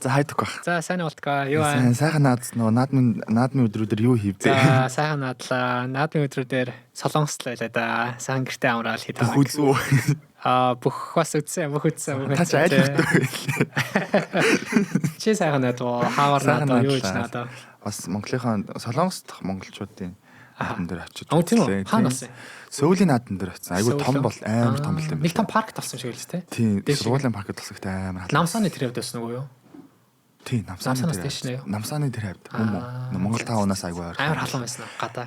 За хайдаг баг. За сайн болтгоо. Юу аа. Сайхан наадсан уу? Наадмын өдрүүдээр юу хийвдээ? За сайхан наадлаа. Наадмын өдрүүдээр солонгост байлаа да. Сайхан гэртээ амраал хийдэг. Бүх үзүү. Бүх бас үзсэн, бүх үзсэн. Та ч айлхтай. Чи сайхан наадваа. Хавар наадваа юу гэж наадаа. Бас Монголынхаа солонгос дахь монголчуудын наадмын дээр очиж. Тийм үү? Хаана болсон? Сөүлийн наадмын дээр очсон. Айгу том бол амар том л юм. Нэг том парк болсон шиг л дээ. Тийм. Сургуулийн паркд болсон гэдэг амар. Намсааны тэр явд байсан уу юу? Тийм, намсааны дээр. Намсааны тэр хавьд. Монгол таунаас айгу амар халуун байсан уу? Гадаа.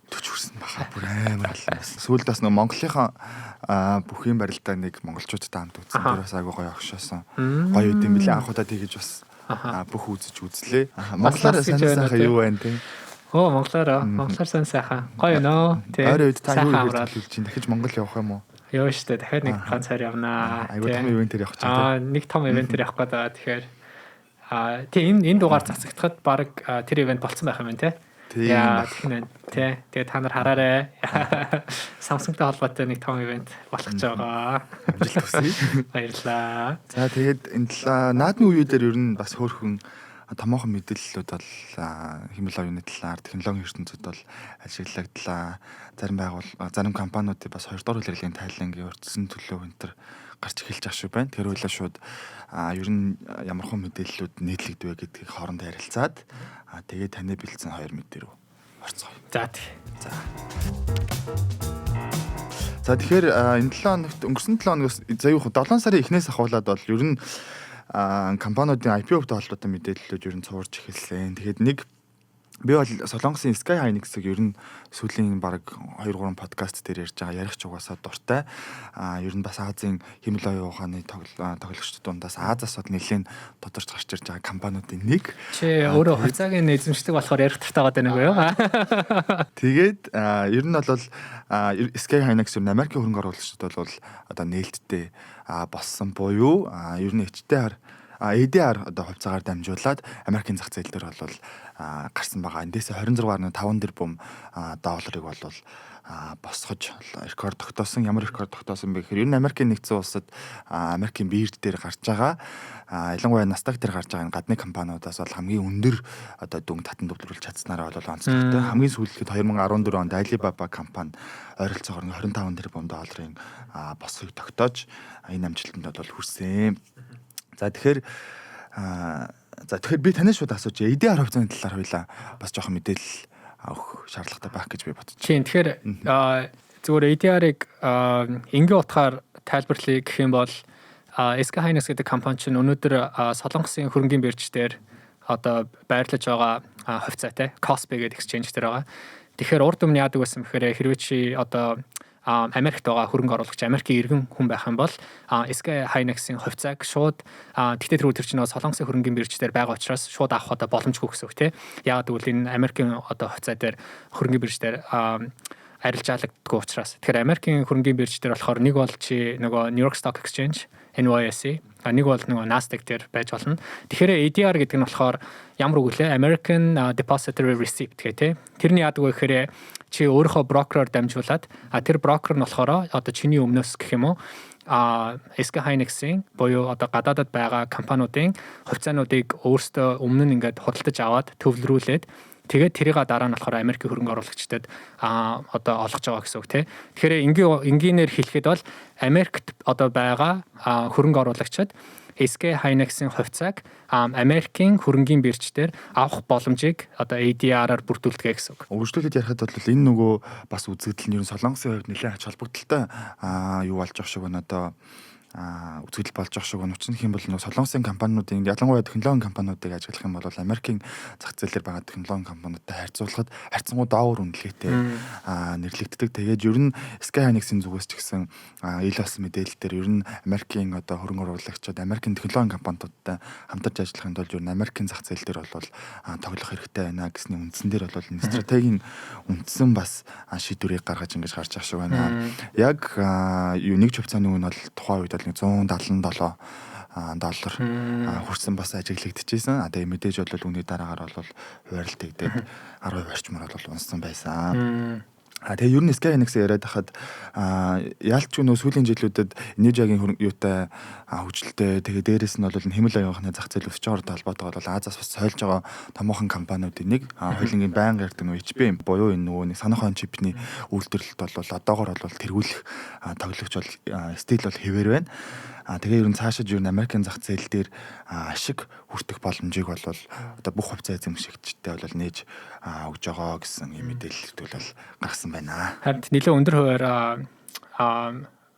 Төч хүрсэн баха бүр амар халуун байсан. Сүүлд бас нэг Монголынхаа бүхийн барилдаа нэг монголчуудтай хамт үзсэн. Тэр бас айгу гоё огшоосон. Гоё үт юм билээ. Анх удаа тэгэж бас бүх үзэж үзлээ. Монголоор санаа юу байна те? Монголоор сайн сайхан. Гоё нөө. Ойрын үед та юу хийж чинь дахиж Монгол явах юм уу? Юу штэ дахиад нэг ганц хоёр явнаа. Айгу том ивентээр явах чинь. Нэг том ивентээр явах гэдэг. Тэгэхээр тийм энэ дугаар цацагдахад баг тэр ивент болцсон байх юм те. Яа тийм тий. Тэгээ та нар хараарай. Samsung-тай холбоотой нэг том ивент болох ч байгаа. Амжилт хүсье. Баярлалаа. За тэгээд энэ наадмын үеүүдээр ер нь бас хөөрхөн томоохон мэдээллүүд бол хэмэл оюуны талаар технологийн ертөнцид бол ажиглагдлаа. Зарим компаниудын бас 2 дугаар улирлын тайлангийн урьдчилан төлөв энтер гарч эхэлж ах шиг байна. Тэр үйлээ шууд ер нь ямархан мэдээллүүд нийтлэгдвэ гэдгийг хоорондоо ярилцаад тэгээд таны бэлдсэн 2 мэдээ рүү орцгоё. За тэгэхээр энэ 7 хоногт өнгөрсөн 7 хоногоос заяа 7 сарын эхнээс ахуулаад бол ер нь компаниудын IPO-тэй холбоотой мэдээллүүд ер нь цуурж эхэлсэн. Тэгээд би бол Солонгосын Sky Hynix-ийг ер нь сүүлийн баг 2-3 подкаст дээр ярьж байгаа ярих ч угаасаа дуртай. Ер нь бас Азийн хэмэл оюун ухааны тоглогчдод дундаас Азаас бол нэлээд тодорч гарч ирж байгаа компаниудын нэг. Чи өөрөө хувьцаагийн эзэмшдэг болохоор ярих дуртай байгаа нэг юу? Тэгээд ер нь бол Sky Hynix ер нь Америкийн хөрөнгө оруулагчдад бол одоо нээлттэй болсон буюу ер нь ADR одоо хувьцаагаар дамжуулаад Америкийн зах зээл дээр бол гарсан байгаа. Эндээс 26.5 тэрбум долларыг бол босгож рекорд тогтоосон. Ямар рекорд тогтоосон бэ гэхээр ер нь Америкийн нэгдсэн улсад Америкийн бирж дээр гарч байгаа ялангуяа Nasdaq дээр гарч байгаа гадны компаниудаас бол хамгийн өндөр одоо дүнг татан төвлөрүүлж чадсанараа бол онцлогтой. Хамгийн сүүлд 2014 онд Alibaba компани ойролцоогоор 25 тэрбум долларын босхийг тогтоож энэ амжилтанд бол хүрсэн. За тэгэхээр би танаас шууд асууж ADR хувьцааны талаар хоёлаа бас жоохон мэдээлэл авах шаардлагатай байх гэж би бодчих. Тэгэхээр зүгээр ADR-ыг энгийн утгаар тайлбарлая гэх юм бол Sky Hynix гэдэг компани чинь өнөөдөр Солонгосын хөрөнгөний бирж дээр одоо байрлаж байгаа хувьцаатай Kospi гэдэг exchange дээр байгаа. Тэгэхээр урд өмнө яадаг байсан бэхээр хэрвээ чи одоо Америкт байгаа хөрөнгө оруулагч Америкийн иргэн хүн байх юм бол Sky Hynix-ийн хувьцааг шууд тэгтээ тэр чинь Солонгосын хөрөнгөний бирж дээр байгаа учраас шууд авах одоо боломжгүй гэсэн үг тий. Яагаад гэвэл энэ Америкийн одоо хувьцаа дээр хөрөнгөний бирж дээр арилжаалагддаггүй учраас. Тэгэхээр Америкийн хөрөнгөний бирж дээр болохоор нэг бол чи нөгөө New York Stock Exchange NYSE нэг бол нөгөө Nasdaq дээр байж болно. Тэгэхээр ADR гэдэг нь болохоор ямар үг лээ? American Depository Receipt гэх тий. Тэрний яадаг вэ гэхээр чи өөрийнхөө брокероор дамжуулаад тэр брокер нь болохоор одоо чиний өмнөөс гэх юм уу Sky Hynix-ийн буюу одоо гадаадад байгаа компаниудын хувьцаануудыг өөрсдөө өмнө нь ингээд худалдаж аваад төвлөрүүлээд тэгээд тэрийг дараа нь болохоор Америкийн хөрөнгө оруулагчдад одоо олгож байгаа гэсэн үг тий. Тэгэхээр энгийнээр хэлэхэд бол Америкт одоо байгаа хөрөнгө оруулагчид Sky Hynix-ийн хувьцааг Америкийн хөрөнгөний биржээр авах боломжийг одоо ADR-аар бүрдүүлдэг гэсэн үг. Үргэлжлүүлээд ярихад бол энэ нөгөө бас үзэгдэл нь ер нь Солонгосын хувьд нэлээд ач холбогдолтой юу болж байгаа шиг байна одоо үзэгдэл болж байгаа шиг байна. Учир нь хэм бол нөгөө Солонгосын компаниудын ялангуяа технологийн компаниудыг ажиглах юм бол Америкийн зах зээлээр байгаа технологийн компаниудтай харьцуулахад харьцангуй доогуур үнэлгээтэй нэрлэгддэг. Тэгээд ер нь Sky Hynix-ийн зүгээс ч гэсэн илс мэдээлэл дээр ер нь Америкийн одоо хөрөнгө оруулагчид Америкийн технологийн компаниудтай хамтарч ажиллахын тулд ер нь Америкийн зах зээл дээр бол тоглох хэрэгтэй байна гэсний үндсэн дээр бол энэ стратегийн үндсэн бас шийдвэрийг гаргаж ингэж гарч байгаа шиг байна. Яг нэг хувьцааны үн бол тухайн үед $177 доллар хүрсэн бас ажиглагдчихсэн. Тэгээ мэдээж бол үүний дараагаар бол хуваарлт игдээд 10% орчмоор бол унсан байсан. Тэгээ ер нь Sky Hynix яриад хахад яалтчгүй нөө сүүлийн жилүүдэд Nvidia-гийн юутай хөгжилтэй тэгээ дээрэс нь бол хэмэл оюуны зах зээл өсөж байгаатай холбоотойгоор бол Азаас бас сольж байгаа томоохон компаниудын нэг хоёулангийн байнга ярддаг нөө HBM буюу энэ нөгөө нэг санаахон чипний үйлдвэрлэлт бол одоогоор бол тэргүүлэх тоглогч бол стил бол хэвээр байна. Тэгээ ер нь цаашид ер нь Америкийн зах зээл дээр ашиг хүртэх боломжийг бол одоо бүх хувьцаа эзэмшигчтэй бол нээж өгж байгаа гэсэн юм мэдээлэлүүд бол гаргасан байна. Харин нэлээд өндөр хувиар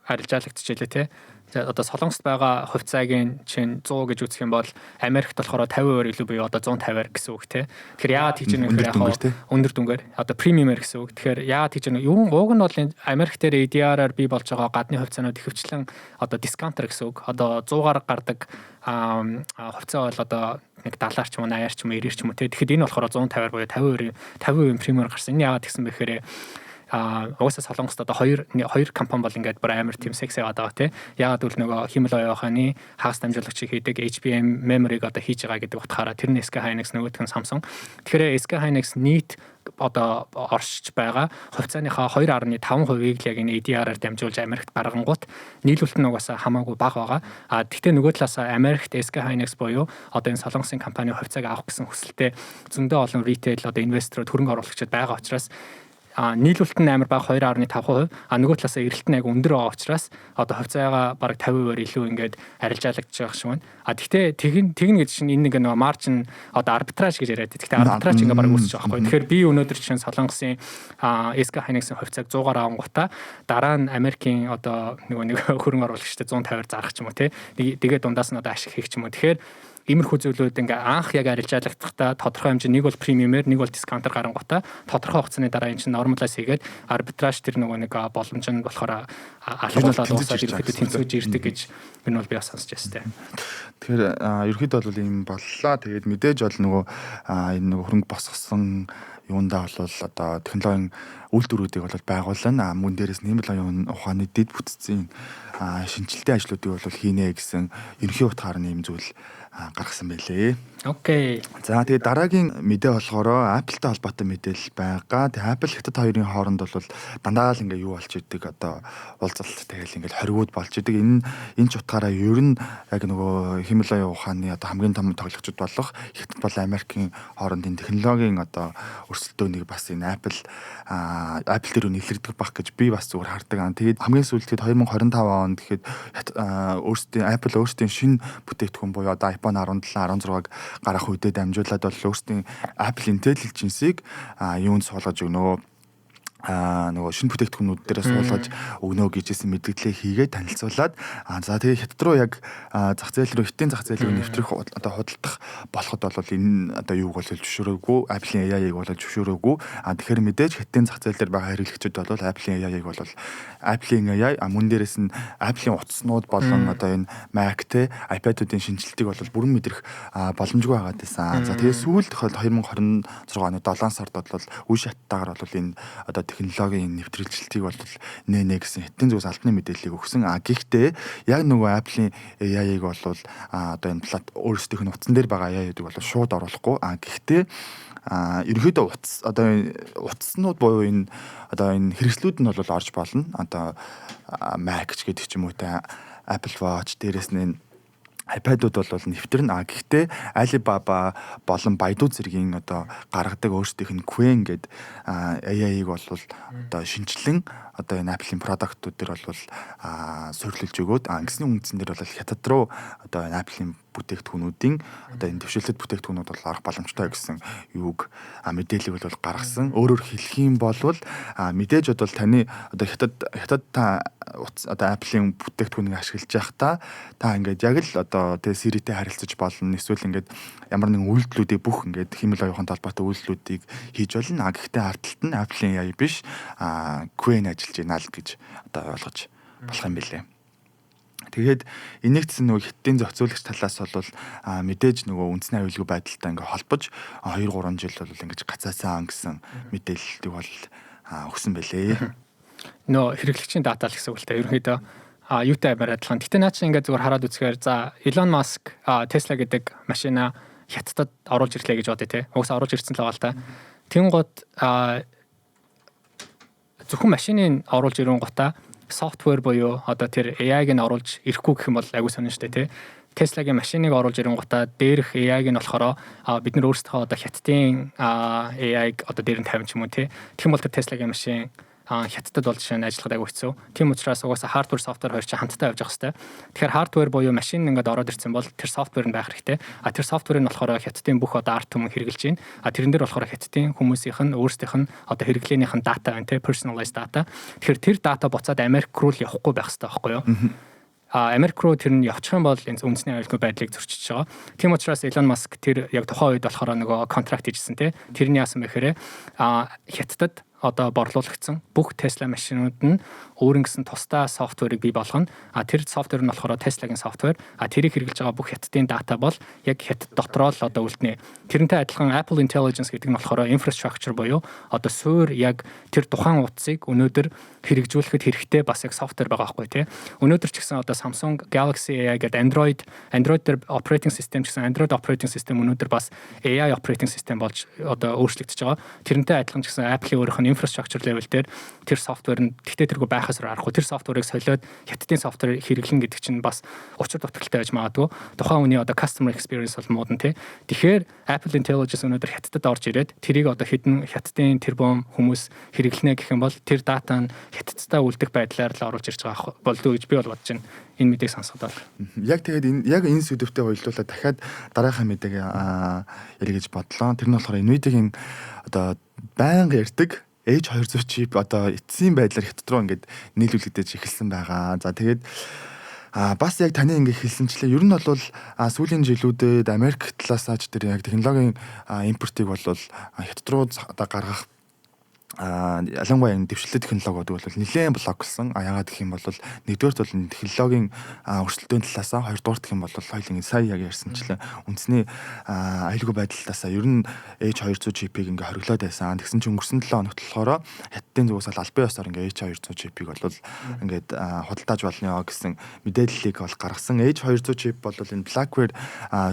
арилжаалагдчихжээ тий. Одоо Солонгост байгаа хувьцаагийн чинь 100 гэж үзэх юм бол Америкт болохоор 50% илүү буюу одоо 150-аар гэсэн үг тий. Тэгэхээр яагаад хийж байгаа юм бэ? Өндөр дүнгээр одоо премиумэр гэсэн үг. Тэгэхээр яагаад хийж байгаа юм? Уг нь бол Америк дээр ADR-аар бий болж байгаа гадны хувьцаанууд ихэвчлэн одоо дискаунтер гэсэн үг. Одоо 100-аар гардаг хувьцаа бол одоо нэг 70-аар ч юм уу 80-аар ч юм уу 90-аар ч юм уу тий. Тэгэхээр энэ болохоор 150-аар буюу 50% премиумэр гарсан. Энэ яагаад гэсэн бэхээр угаасаа Солонгост одоо хоёр компани бол ингээд бүр амар тийм секси байгаа тий. Ягаад гэвэл нөгөө химэл оюуханы хагас дамжуулагчийг хийдэг HBM memory-г одоо хийж байгаа гэдэг утгаараа тэр нь SK Hynix нөгөөх нь Samsung. Тэгэхээр SK Hynix нийт одоо оршиж байгаа хувьцааныхаа 2.5%-ийг л яг энэ ADR-аар дамжуулж Америкт гаргангуут нийлүүлэлт нь угаасаа хамаагүй бага байгаа. Гэхдээ нөгөө талаас Америкт SK Hynix буюу одоо энэ Солонгосын компани хувьцааг авах гэсэн хүсэлтэй зөндөө олон retail одоо инвесторууд хөрөнгө оруулагчид байгаа учраас нийлүүлэлт нь амар бага 2.5%. Нөгөө талаас эрэлт нь яг өндөр байгаа учраас одоо хувьцаагаа бараг 50%-аар илүү ингээд арилжаалагдчих байгаа шиг байна. Гэхдээ тэгнэ гэж чинь энэ нэг нөгөө маржин одоо арбитраж гэж яриад. Гэхдээ арбитраж ингээд бараг үүсэж байгаа байхгүй. Тэгэхээр би өнөөдөр чинь Солонгосын SK Hynix-ийн хувьцааг 100-аар авангуудаа дараа нь Америкийн одоо нөгөө нэг хөрөнгө оруулагчтай 150-аар зарах ч юм уу тий. Тэгээд дундаас нь одоо ашиг хийх ч юм уу. Тэгэхээр иймэрхүү зүйлүүд ингээ анх яг арилжаалагдахтаа тодорхой хэмжээ нэг бол премиумэр нэг бол дискаунтер гарангуудаа тодорхой хугацааны дараа энэ чинь нормалайз хийгээд арбитраж тэр нөгөө нэг боломж нь болохоор алхуулаад уусаад ирэхэд тэнцвэж ирдэг гэж энэ бол би бас сонсч байна. Тэгэхээр ерөөхдөө бол ийм боллоо. Тэгээд мэдээж бол нөгөө энэ нөгөө хөрөнгө босгосон юундаа бол одоо технологийн үйлдвэрүүдийг бол байгуулна. Мөн дээрээс нэмэл оюун ухааны дэд бүтцийн шинжилтийн ажлуудыг бол хийнэ гэсэн ерөнхий утгаар нэм зүйл гаргасан байлээ. Окей. За тэгээд дараагийн мэдээ болохоор Apple-тай холбоотой мэдээлэл байгаа. Тэгээд Apple Хятад хоёрын хооронд бол дандаа л ингээ юу болж идэг одоо уулзалт тэгэл ингээл хоригуд болж идэг. Энэ ч утгаараа ер нь яг нөгөө химэл оюун ухааны одоо хамгийн том тоглогчид болох Хятад бол Америкийн хоорондын технологийн одоо өрсөлдөөнийг бас энэ Apple дээр нэлэрдэг бах гэж би бас зүгээр хардаг. Тэгээд хамгийн сүүлд 2025 онд гэхэд Apple өөрсдийн шинэ бүтээгдэхүүн буюу одоо iPhone 17, 16-г гарах үедээ дамжуулаад бол өөрсдийн Apple Intelligence-ийг юунд суулгаж өгнө нөгөө шинэ бүтээгдэхүүнүүд дээр суулгаж өгнө гэжсэн мэдээлэл хийгээд танилцуулаад за тэгээ Хятад руу яг зах зээл рүү хятадын зах зээл рүү нэвтрэх одоо худалдах болоход бол энэ одоо юуг бол зөвшөөрөөгүй Apple-ийн AI-ыг бол зөвшөөрөөгүй тэгэхээр мэдээж хятадын зах зээл дээр байгаа хэрэглэгчид бол Apple-ийн AI-ыг бол Apple-ийн AI мөн дээрээс нь Apple-ийн утаснууд болон одоо энэ Mac те iPad-уудын шинжилтийг бол бүрэн мэдрэх боломжгүй байгаад байсан. За тэгээ сүүлд 2026 оны 7 сард бол үе шаттайгаар бол энэ одоо технологийн нэвтрүүлжилтийг бол нэ гэсэн хятадын зүгээс албаны мэдээллийг өгсөн. Гэхдээ яг нөгөө Apple-ийн AI-ыг бол одоо энэ өөрсдийнх нь утсан дээр байгаа AI-уудыг бол шууд оруулахгүй. Гэхдээ ерөнхийдөө утаснууд буюу энэ одоо энэ хэрэгслүүд нь бол орж болно. Одоо Mac ч гэдэг ч юм уу те Apple Watch дээрээс нь iPad-ууд бол нэвтрэн гэхдээ Alibaba болон Baidu зэргийн одоо гаргадаг өөрсдийнх нь Qwen гэдэг AI-ыг бол одоо шинжилэн одоо энэ Apple-ийн продуктууд дээр бол суйрлуулж өгөөд ингэсний үндсэн дээр бол Хятад руу одоо энэ Apple-ийн бүтээгдэхүүнүүдийн одоо энэ дэвшилтэд бүтээгдэхүүнүүд бол арга боломжтой гэсэн юуг мэдээллийг бол гаргасан. Өөрөөр хэлэх юм бол мэдээж бол таны одоо Хятад та одоо Apple-ийн бүтээгдэхүүнийг ашиглаж байхдаа та ингээд яг л одоо тэгээ Siri-тэй харилцаж болно. Эсвэл ингээд ямар нэгэн үйлдэлүүдийг бүх ингээд химэл оюухан толботой үйлдэлүүдийг хийж болно. Гэхдээ ард талд нь Apple-ийн AI биш Qwen ажиллаж байна л гэж одоо ойлгож болох юм билээ. Тэгээд энэгдсэн нөгөө хятадын зохицуулагч талаас бол мэдээж нөгөө үндэсний аюулгүй байдалтай ингээ холбож 2-3 жил бол ингэж гацаасан гэсэн мэдээлэлтийг бол өгсөн байлээ. Нөө хэрэглэгчийн дата л гэсэн үг л та ерөнхийдөө юутай амар адилхан. Гэтэ наа чи ингээ зүгээр хараад үзэхээр за Elon Musk Tesla гэдэг машина Хятадд оруулж ирлээ гэж бодъё те. Угсаа оруулж ирсэн л байгаа л та. Тэнгууд зөвхөн машиныг оруулж ирэнгуутаа софтвер буюу одоо тэр AI-г нь оруулж ирэхгүй гэх юм бол айгүй сонирн штэ тий. Tesla-гийн машиныг оруулж ирэнгуутаа дээрх AI-г нь болохоор бид нар өөрсдөө одоо хятадын AI-г одоо дээр нь тавьчих юм уу тий. Тэгэх юм бол тэр Tesla-гийн машин хятадд бол жишээ нь ажиллахад айгүй хэцүү. Тийм учраас угаасаа hardware software хоёр чинь хамтдаа явж байгаа хэвээр. Тэгэхээр hardware буюу машин ингээд ороод ирсэн бол тэр software нь байх хэрэгтэй. Тэр software нь болохоор хятадын бүх одоо арт түмэн хэрэгжилж байна. Тэрэн дээр болохоор хятадын хүмүүсийнх нь өөрсдийнх нь одоо хэрэглээнийх нь data байна те personalized data. Тэгэхээр тэр data буцаад Америк руу л явахгүй байх хэрэгтэй байхгүй юу? Америк руу тэр нь явчих юм бол үндэсний аюулгүй байдлыг зөрчиж байгаа. Тийм учраас Elon Musk тэр яг тухайн үед болохоор нөгөө контракт хийжсэн те. Тэрний яасан бэхээр хятадд одоо борлуулагдсан бүх Tesla машинууд нь өөрөнгөсөн тусдаа софтверыг бий болгоно. Тэр софтвер нь болохоор Tesla-гийн софтвер. Тэрийг хэрэглэж байгаа бүх хятадын дата бол яг хятад дотроо л одоо үлднэ. Тэрнтэй адилхан Apple Intelligence гэдэг нь болохоор infrastructure буюу одоо суур яг тэр тухайн утсыг өнөөдөр хэрэгжүүлэхэд хэрэгтэй бас яг софтвер байгаа байхгүй тий. Өнөөдөр ч гэсэн одоо Samsung Galaxy AI гэдэг Android дээр operating system гэсэн Android operating system өнөөдөр бас AI operating system болж одоо өөрчлөгдөж байгаа. Тэрнтэй адилхан ч гэсэн Apple-ийн өөрийнх нь infrastructure level дээр тэр софтвер нь тэгтээ тэргүй байхаас аргагүй тэр софтверыг солиод хятадын софтвер хэрэглэн гэдэг чинь бас учир дутагдaltaй байж магадгүй. Тухайн хүний одоо customer experience бол муудан тий. Тэгэхээр Apple Intelligence өнөөдөр хятадд орж ирээд тэрийг одоо хэдэн хятадын тэрбум хүмүүс хэрэглэнэ гэх юм бол тэр дата нь хятадтай үлдэх байдлаар л оруулж ирж байгаа болдгоо гэж би бол бодож байна. Энэ мэдээг сонсоход бол. Яг тэгээд яг энэ сэдвүүтэй хоёулуулаад дахиад дараагийн мэдээг ярих гэж бодлоо. Тэр нь болохоор Nvidia-гийн одоо байнга ярьдаг H200 чип одоо эцсийн байдлаар хятад руу ингээд нийлүүлэгдэж эхэлсэн байгаа. За тэгээд бас яг таны ингээд хэлсэнчлээ. Ер нь бол сүүлийн жилүүдэд Америк талаас аж тэр яг технологийн импортыг бол хятад руу одоо гаргах ялангуяа энэ дэвшлэлт технологиуд бол нэлээд блоклсон. Яагаад гэх юм бол нэгдүгээрт бол технологийн өрсөлдөөн талаасаа, хоёрдугаарт гэх юм бол хоёулын сая яг ярьсанчлаа үндэсний аюулгүй байдлаасаа ер нь H200 чипийг ингээ хориглоод байсан. Тэгсэн чинь өнгөрсөн 7 хоногт болохоор хятадын зүгээс албан ёсоор ингээ H200 чипийг бол ингээд худалдааж болно гэсэн мэдээллийг бол гаргасан. H200 чип бол энэ Blackware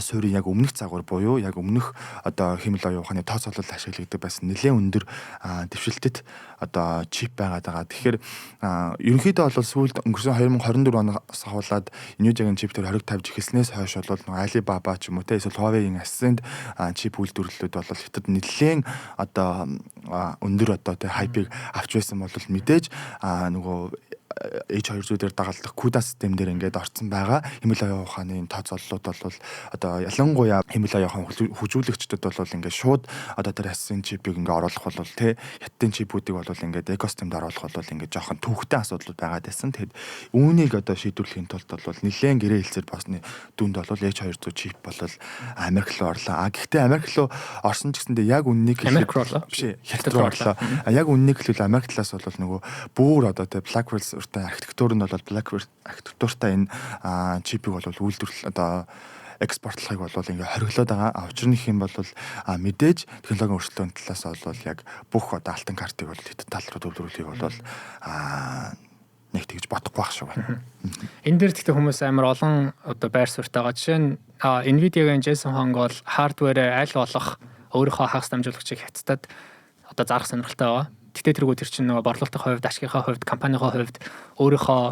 суурийн яг өмнөх загвар буюу яг өмнөх одоо хэмэл оюун ухааны тооцоолол ашиглагддаг байсан нэлээд өндөр дэвшилтэд одоо чип байгаад байгаа. Тэгэхээр ерөнхийдөө бол сүүлд өнгөрсөн 2024 оноос хавуулаад Nvidia-гийн чип төр хориг тавьж эхэлснээс хойш бол Alibaba ч юм уу те эсвэл Huawei-ийн Ascend чип үйлдвэрлэлүүд бол хятад нэлээд одоо өндөр одоо те хайпыг авч байсан бол мэдээж нөгөө H200 дээр дагалдах CUDA систем дээр ингээд орцсон байгаа. Хэмэл оюун ухааны тооцооллууд бол одоо ялангуяа хэмэл оюун ухааны хүжүүлэгчдэд бол ингээд шууд одоо тэр ассын чипийг ингээд оруулах бол тэ хятадын чипүүдийг бол ингээд экосистемд оруулах бол ингээд жоохон төвхтэй асуудлууд байгаад байсан. Тэгэд үүнийг одоо шийдвэрлэхийн тулд бол нэлээд гэрээ хэлцэр босны дүнд бол H200 чип бол Америк руу орлоо. Гэхдээ Америк руу орсон ч гэсэндээ яг үннийг Америк руу орлоо. Биш хятад руу орлоо. Яг үннийг хэлвэл Америк талаас бол нөгөө бүр одоо тэ Blackwell архитектур нь бол Blackware архитектуртай энэ чипийг бол үйлдвэрлэл одоо экспортлохыг бол ингээ хориглоод байгаа. Учир нь их юм бол мэдээж технологийн өрсөлдөөн талаас бол яг бүх одоо алтан картыг бол хятад тал руу төвлөрүүлэхийг бол нэг тэгж бодохгүй байх шиг байна. Энэ дээр гэхдээ хүмүүс амар олон одоо байр суурьтай байгаа. Жишээ нь Nvidia-гийн Jensen Huang бол хардвэрээ аль болох өөрийнхөө хагас дамжуулагчийг хятадд одоо зарах сонирхолтой байгаа. Тэгтээ тэргүү тэр чинь нөгөө борлуулалтын хувьд, ашигынхаа хувьд, компанийн хувьд өөрийнхөө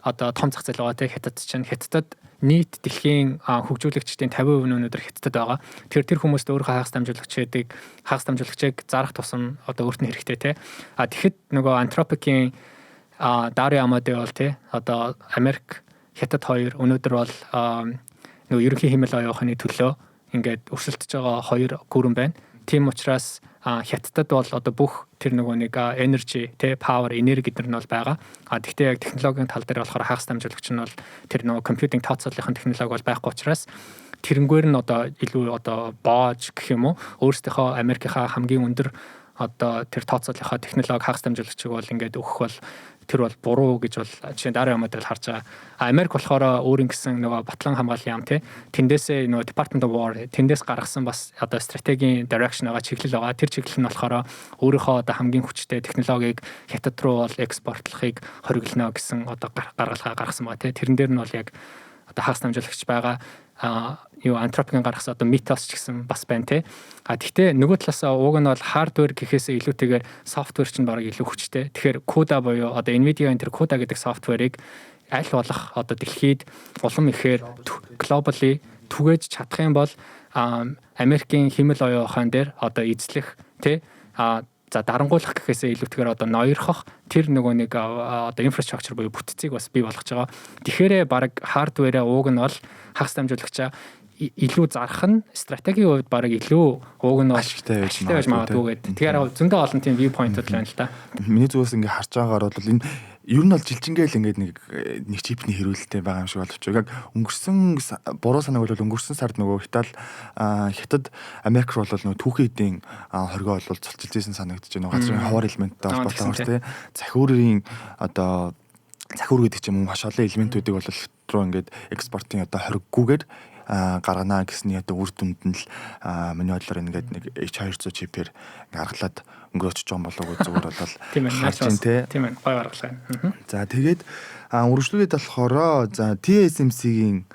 одоо том зах зээл байгаа те хятад чинь хятадд нийт дэлхийн хөгжүүлэгчдийн 50% нь өнөөдөр хятадд байгаа. Тэр хүмүүст өөрийнхөө хагас дамжуулагчийг зарах тусам одоо өөрт нь хэрэгтэй те. Тэгэхэд нөгөө Anthropic-ийн Dario Amodei бол те одоо Америк, хятад хоёр өнөөдөр бол нөгөө ерөнхий хэмэл оюун ухааны төлөө ингээд өрсөлдөж байгаа хоёр гүрэн байна. Тийм учраас хятадд бол одоо бүх тэр нөгөө нэг energy те power энерги гэдэр нь бол байгаа. Гэхдээ яг технологийн тал дээр болохоор хагас дамжуулагч нь бол тэр нөгөө компьютинг тооцооллын технологи бол байхгүй учраас тэрнгээр нь одоо илүү одоо боож гэх юм уу өөрсдийнхөө Америкийнхаа хамгийн өндөр одоо тэр тооцооллынхаа технологи хагас дамжуулагчийг бол ингээд өгөх бол тэр бол буруу гэж бол жишээ нь Dario Amodei харж байгаа. Америк болохоор өөрийн гэсэн нөгөө батлан хамгааллын яам те тэндээсээ нөгөө Department of War тэндээс гаргасан бас одоо стратегийн direction байгаа чиглэл байгаа. Тэр чиглэл нь болохоор өөрийнхөө одоо хамгийн хүчтэй технологиг хятад руу бол экспортлохыг хориглоно гэсэн одоо гаргалгаа гаргасан байгаа те. Тэрэн дээр нь бол яг одоо хагас дамжуулагч байгаа. юу антропикийн гаргасан одоо Mythos ч гэсэн бас байна те. Гэхдээ нөгөө талаасаа уг нь бол hardware гэхээсээ илүүтэйгээр software чинь бараг илүү хүчтэй. Тэгэхээр CUDA буюу одоо Nvidia-ийн тэр CUDA гэдэг софтверыг аль болох одоо дэлхийд улам ихээр globally түгээж чадах юм бол Америкийн хэмэл оюун ухаан дээр одоо эзлэх те за дарангуулах гэхээсээ илүүтэйгээр одоо ноёрхох тэр нөгөө нэг одоо инфраструктур буюу бүтцийг бас бий болгож байгаа. Тэгэхээр баг hardware-аа ууг нь бол хагас дамжуулагчаа илүү зарах нь стратегийн хувьд баг илүү ууг нь ашигтай байж магадгүй гэдэг. Тэгэхээр зөндөө олон тийм view point-ууд байна л да. Миний зүгээс ингээ харж байгаагаар бол энэ ер нь бол жилжингээл ингээд нэг чипний хэрүүлэлтэй байгаа юм шиг боловч яг өнгөрсөн буруу санааг бол өнгөрсөн сард нөгөө хятад Америк бол нөгөө түүхийн эдийн хоргоо бол цолцолж ийсэн санагдаж байна. Газрын хавар элементтэй холбоотойгоор тий захиурын одоо захиур гэдэг ч юм уу маш олон элементүүдийг бол хятад руу ингээд экспортын одоо хориггүйгээр гаргана гэсний одоо үр дүнд нь л миний бодлоор ингээд нэг H200 чипээр гаргалаад өнгөрөөч жоон болов уу зүгээр бол тийм ээ тийм ээ гой гаргалаа. За тэгээд үргэлжлүүлээд болохоор за TSMC-гийн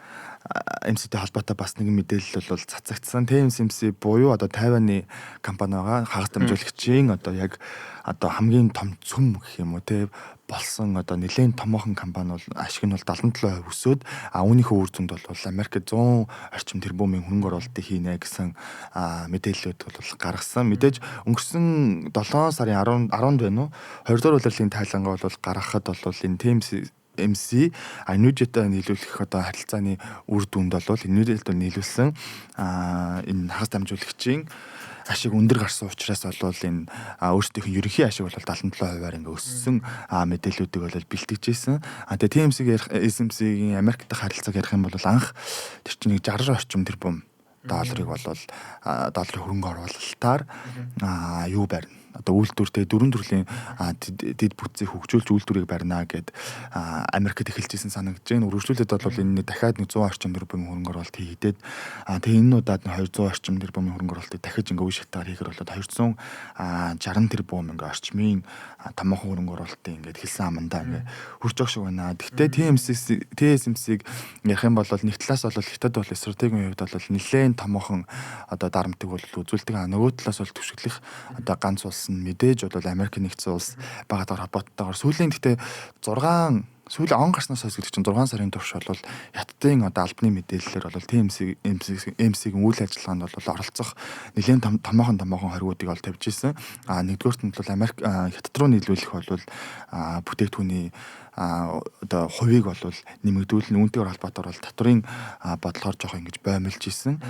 MCтэй холбоотой бас нэгэн мэдээлэл бол цацагдсан. TSMC буюу одоо Тайваны компани байгаа хагас дамжуулагчийн одоо яг одоо хамгийн том цөм гэх юм уу те болсон одоо нэлээд томоохон компани бол ашиг нь бол 77% өсөөд үүнийхээ үр дүнд бол Америкт 100 орчим тэрбумын хөрөнгө оруулалтыг хийнэ гэсэн мэдээлэлүүд бол гаргасан. Мэдээж өнгөрсөн 7 сарын 10-нд байна уу 20 дугаар улирлын тайлангаа бол гаргахад бол энэ MC Nvidia-тай нийлүүлэх одоо харилцааны үр дүнд бол Nvidia-тай нийлүүлсэн энэ хагас дамжуулагчийн ашиг өндөр гарсан учраас бол энэ өөрсдийнх нь ерөнхий ашиг бол 77%-аар ингээ өссөн мэдээллүүдийг бол бэлтгэж ирсэн. Тэгээ TSMC-ийн Америктэй харилцааг ярих юм бол анх тэр чинь 60 орчим тэрбум долларыг бол долларын хөрөнгө оруулалтаар юу барина одоо үйлдвэртэй дөрвөн төрлийн дэд бүтцийг хөгжүүлж үйлдвэрийг барина гэд Америкт эхэлжсэн санагдаж байна. Үргэлжлүүлээд бол энэ дахиад 100 орчим тэрбумын хөрөнгө оруулалт хийгээд тэгээ энэ удаад 200 орчим тэрбумын хөрөнгө оруулалтыг дахиж ингээ үе шатаар хийхэр болоод 260 тэрбум ингээ орчмын томоохон хөрөнгө оруулалтыг ингээ хэлсэн амандаа ингээ хурж байгаа шиг байна. Гэхдээ TSMC-г ярих юм бол нэг талаас бол хятад бол стратегийн хувьд бол нэлээд томоохон одоо дарамтыг бол үзүүлдэг. Нөгөө талаас бол түшиглэх одоо ганц улс нь мэдээж бол Америк нэгдсэн улс багтаар холбооттойгоор сүүлийн гэхдээ сүүлийн он гарснаас хойш гэдэг чинь 6 сарын турш бол хятадын одоо албаны мэдээллээр бол TSMC-ийн үйл ажиллагаанд бол оролцох нэлээд томоохон хоригуудыг бол тавьж ирсэн. Нэгдүгээрт нь бол Америк хятад руу нийлүүлэх бол бүтээгдэхүүний одоо хувийг бол нэмэгдүүлнэ. Үүнтэйгээр холбоотойгоор бол татврын бодлогоор жоох ингэж боомлж исэн.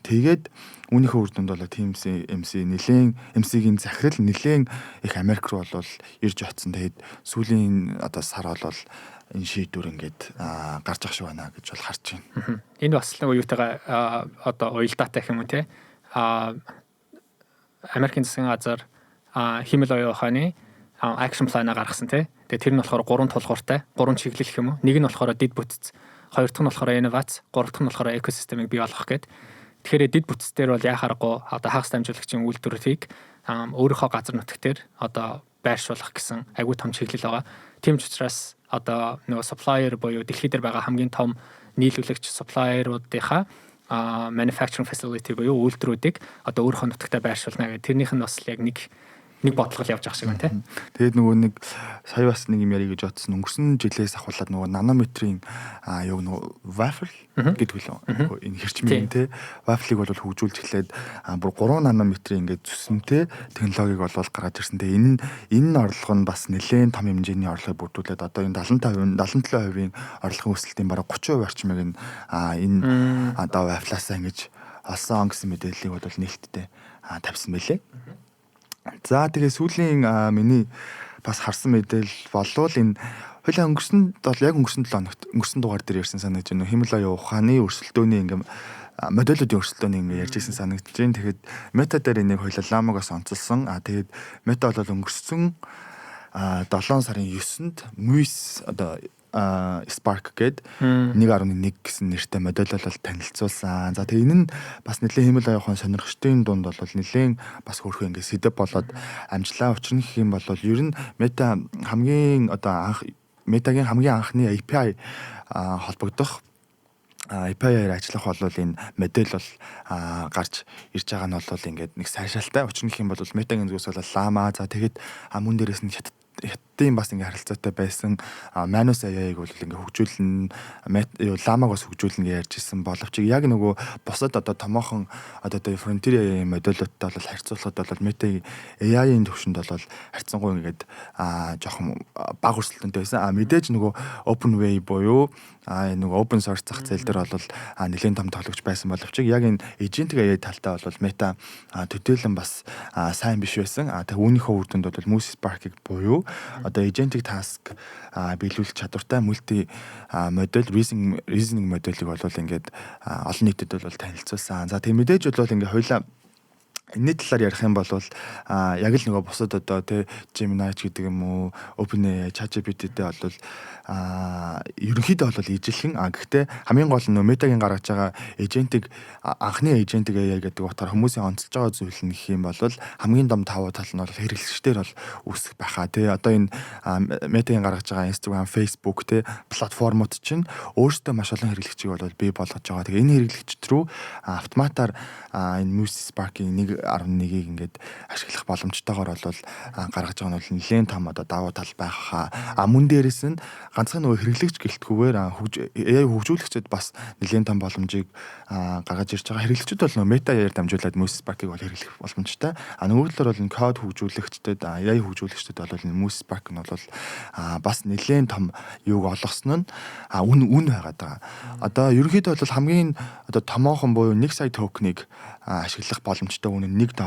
Тэгээд үүнийхээ үр дүнд бол MC-гийн захирал нэлээд их Америк руу бол ирж очсон. Тэгээд сүүлийн одоо сар бол энэ шийдвэр ингээд гарч ах шиг байна гэж бол харж байна. Энэ бас нэг юутайгаа одоо уялдаатай гэх юм уу те. Америкийн засгийн газар хэмэл оюун ухааны action plan-а гаргасан те. Тэгээ тэр нь болохоор 3 тулгууртай, 3 чиглэл гэх юм уу. Нэг нь болохоор дэд бүтц, хоёр дахь нь болохоор инновац, гурав дахь нь болохоор экосистемийг бий болгох гэдэг. Тэгэхээр дэд бүтц дээр бол яхаарахгүй одоо хагас дамжуулагчийн үйлдвэрийг өөрийнхөө газар нутгтэр одоо байршуулах гэсэн айгүй том чиглэл байгаа. Тийм ч учраас одоо нөгөө supplier буюу дэлхийд дээр байгаа хамгийн том нийлүүлэгч supplier-уудынхаа manufacturing facility буюу үйлдвэрүүдийг одоо өөрийнхөө нутагтаа байршуулна гэдэг. Тэрнийх нь бас яг нэг бодлого явж байгаа шиг байна тий. Тэгээд нөгөө нэг сая бас нэг юм ярих гэж бодсон. Өнгөрсөн жилээс ахуулаад нөгөө нанометрийн юу нөгөө waffle гэдэг үлээ. Энэ хэрчмийн тий. Waffle-ыг бол хөгжүүлж эхлээд бүр 3 нанометрийн ингээд зүсэнтэй технологиг бол гаргаж ирсэн. Тэгээд энэ орлого нь бас нэлээд том хэмжээний орлогыг бүрдүүлээд одоо энэ 77%-ийн орлогын өсөлтийн бараг 30% орчмыг энэ одоо waffle-аас ингэж олсон гэсэн мэдээллийг бол нээлттэй тавьсан байлээ. За тэгээ сүүлийн миний бас харсан мэдээлэл болвол энэ хоёлаа өнгөрсөн 7 хоногт өнгөрсөн дугаар дээр ярьсан санагдаж байна. Хэмэл оюун ухааны өрсөлдөөний ингээм модулуудын өрсөлдөөний ингээ ярьж ирсэн санагдаж байна. Тэгэхээр мета дээр энийг хоёлаа ламагаас онцолсон. Тэгээд мета бол өнгөрсөн 7 сарын 9-нд Muis одоо Spark гээд 1.1 гэсэн нэртэй модель бол танилцуулсан. За тэгээ энэ нь бас нэлээд хэмэл оюун ухааны сонирхчдын дунд бол нэлээд бас хөөрхөн ингэ сэдэв болоод амжилаа учрах юм бол ер нь мета хамгийн одоо метагийн хамгийн анхны API холбогдох API-аар ажиллах бол энэ модель бол гарч ирж байгаа нь бол ингээд нэг сайшаалтай. Учир нь гэх юм бол метагийн зүгээс бол Llama за тэгээд мөн дээрээс нь хятадын бас ингээ харилцаатай байсан Manus AI-г бол ингээ хөгжүүлнэ, Llama-г бас хөгжүүлнэ гэж ярьж ирсэн боловч яг нөгөө бусад одоо томоохон одоо Frontier AI модулуудтай бол харьцуулахад бол Meta AI-ийн төвшөнд бол харьцангуй ингээд жоохон бага өрсөлдөөнтэй байсан. Мэдээж нөгөө OpenAI буюу нөгөө open source зах зээл дээр бол нэлээд том тоглогч байсан боловч яг энэ agentic AI талтай бол Meta төдийлөн бас сайн биш байсан. Тэгээ үүнийхөө үр дүнд бол Moose Spark-ыг буюу одоо agentic task биелүүлэх чадвартай multi модель reasoning модулийг бол ингээд олон нийтэд бол танилцуулсан. За тийм мэдээж бол ингээд хоёлаа энэ талаар ярих юм бол яг л нөгөө бусад одоо Gemini ч гэдэг юм уу OpenAI ChatGPT-тэй бол ерөнхийдөө бол ижилхэн гэхдээ хамгийн гол нь Meta-гийн гаргаж байгаа agentic анхны agentic AI гэдэг утгаар хүмүүсийн онцолж байгаа зүйл нь гэх юм бол хамгийн том давуу тал нь бол хэрэглэгчдэр бол үүсэх байхаа одоо энэ Meta-гийн гаргаж байгаа Instagram, Facebook платформуд чинь өөрсдөө маш олон хэрэглэгчийг бол бий болгож байгаа. Тэгээ энэ хэрэглэгчд рүү автоматар энэ Moose Spark-ийн 1.1-ийг ингээд ашиглах боломжтойгоор бол гаргаж байгаа нь бол нэлээд том одоо давуу тал байхаа. Мөн дээрээс нь ганцхан нөгөө хэрэглэгч гэлтгүүгээр AI хөгжүүлэгчид бас нэлээд том боломжийг гаргаж ирж байгаа. Хэрэглэгчид бол нөгөө Meta AI-аар дамжуулаад Moose Spark-ыг бол хэрэглэх боломжтой. Нөгөө талаар бол энэ код хөгжүүлэгчдэд AI хөгжүүлэгчдэд бол энэ Moose Spark нь бол бас нэлээд том юуг олгосон нь үн байгаад байгаа. Одоо ерөнхийдөө бол хамгийн одоо томоохон буюу 1 сая токеныг ашиглах боломжтой үнэ $1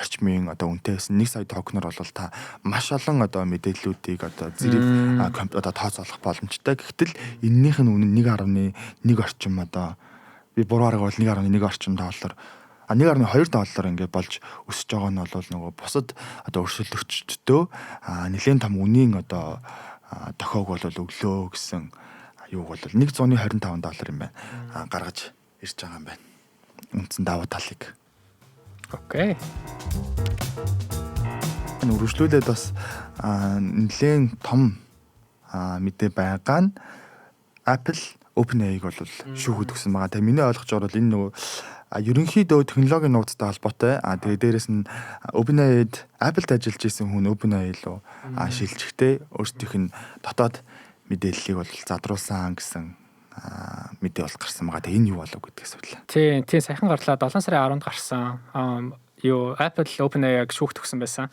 орчмын одоо үнэтэйс 1 сая токенор бол та маш олон одоо мэдээллүүдийг одоо зэрэг одоо тооцоолох боломжтой. Гэвтэл энэнийх нь үнэ 1.1 орчим одоо би буруу арга бол 1.1 орчим $, $1.2 ингээд болж өсөж байгаа нь бол нөгөө бусад одоо өрсөлдөгчдөө нэлээд том үнийн одоо тохиог бол өглөө гэсэн юуг бол $125 юм байна. Гаргаж ирж байгаа юм байна. Үндсэн давуу талыг. Окей. Үргэлжлүүлээд бас нэлээд том мэдээ байгаа нь Apple OpenAI-г бол шүүхэд өгсөн байгаа. Тэгээ миний ойлгож байгаа бол энэ нөгөө ерөнхийдөө технологийн нууцтай холбоотой. Тэгээ дээрэс нь OpenAI-д Apple-д ажиллаж исэн хүн OpenAI руу шилжихдээ өөрсдийнх нь дотоод мэдээллийг бол задруулсан гэсэн мэдээ бол гарсан байгаа. Тэгээ энэ юу болов гэдгээс үл. Тийм сайхан гарлаа 7 сарын 10-нд гарсан. Apple OpenAI-г шүүхт өгсөн байсан.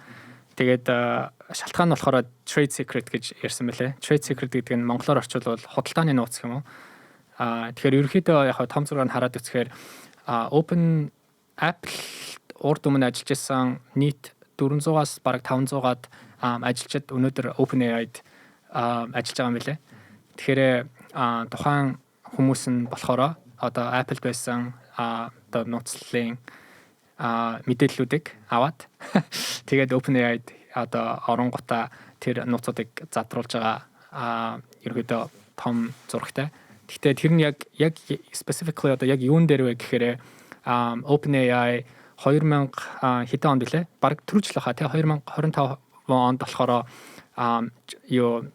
Тэгээд шалтгаан нь болохоор trade secret гэж ярьсан байлээ. Trade secret гэдэг нь монголоор орчуулбал худалдааны нууц гэх юм уу. Тэгэхээр ерөнхийдөө яг том зургийг хараад үзэхээр Apple урд өмнө ажиллаж исэн нийт 400-аас бараг 500-аад ажилчид өнөөдөр OpenAI-д ажиллаж байгаа юм билээ. Тэгэхээр тухайн хүмүүс нь болохоор одоо Apple байсан одоо нууцлалын мэдээллүүдийг аваад тэгээд OpenAI-д одоо оронгуудаа тэр нууцуудыг задруулж байгаа ерөөдөө том зурагтай. Гэхдээ тэр нь яг specifically одоо яг юун дээр вэ гэхээр OpenAI 2000 хэдэн онд лээ? Бараг түрүүжлээ хаа тий 2025 онд болохоор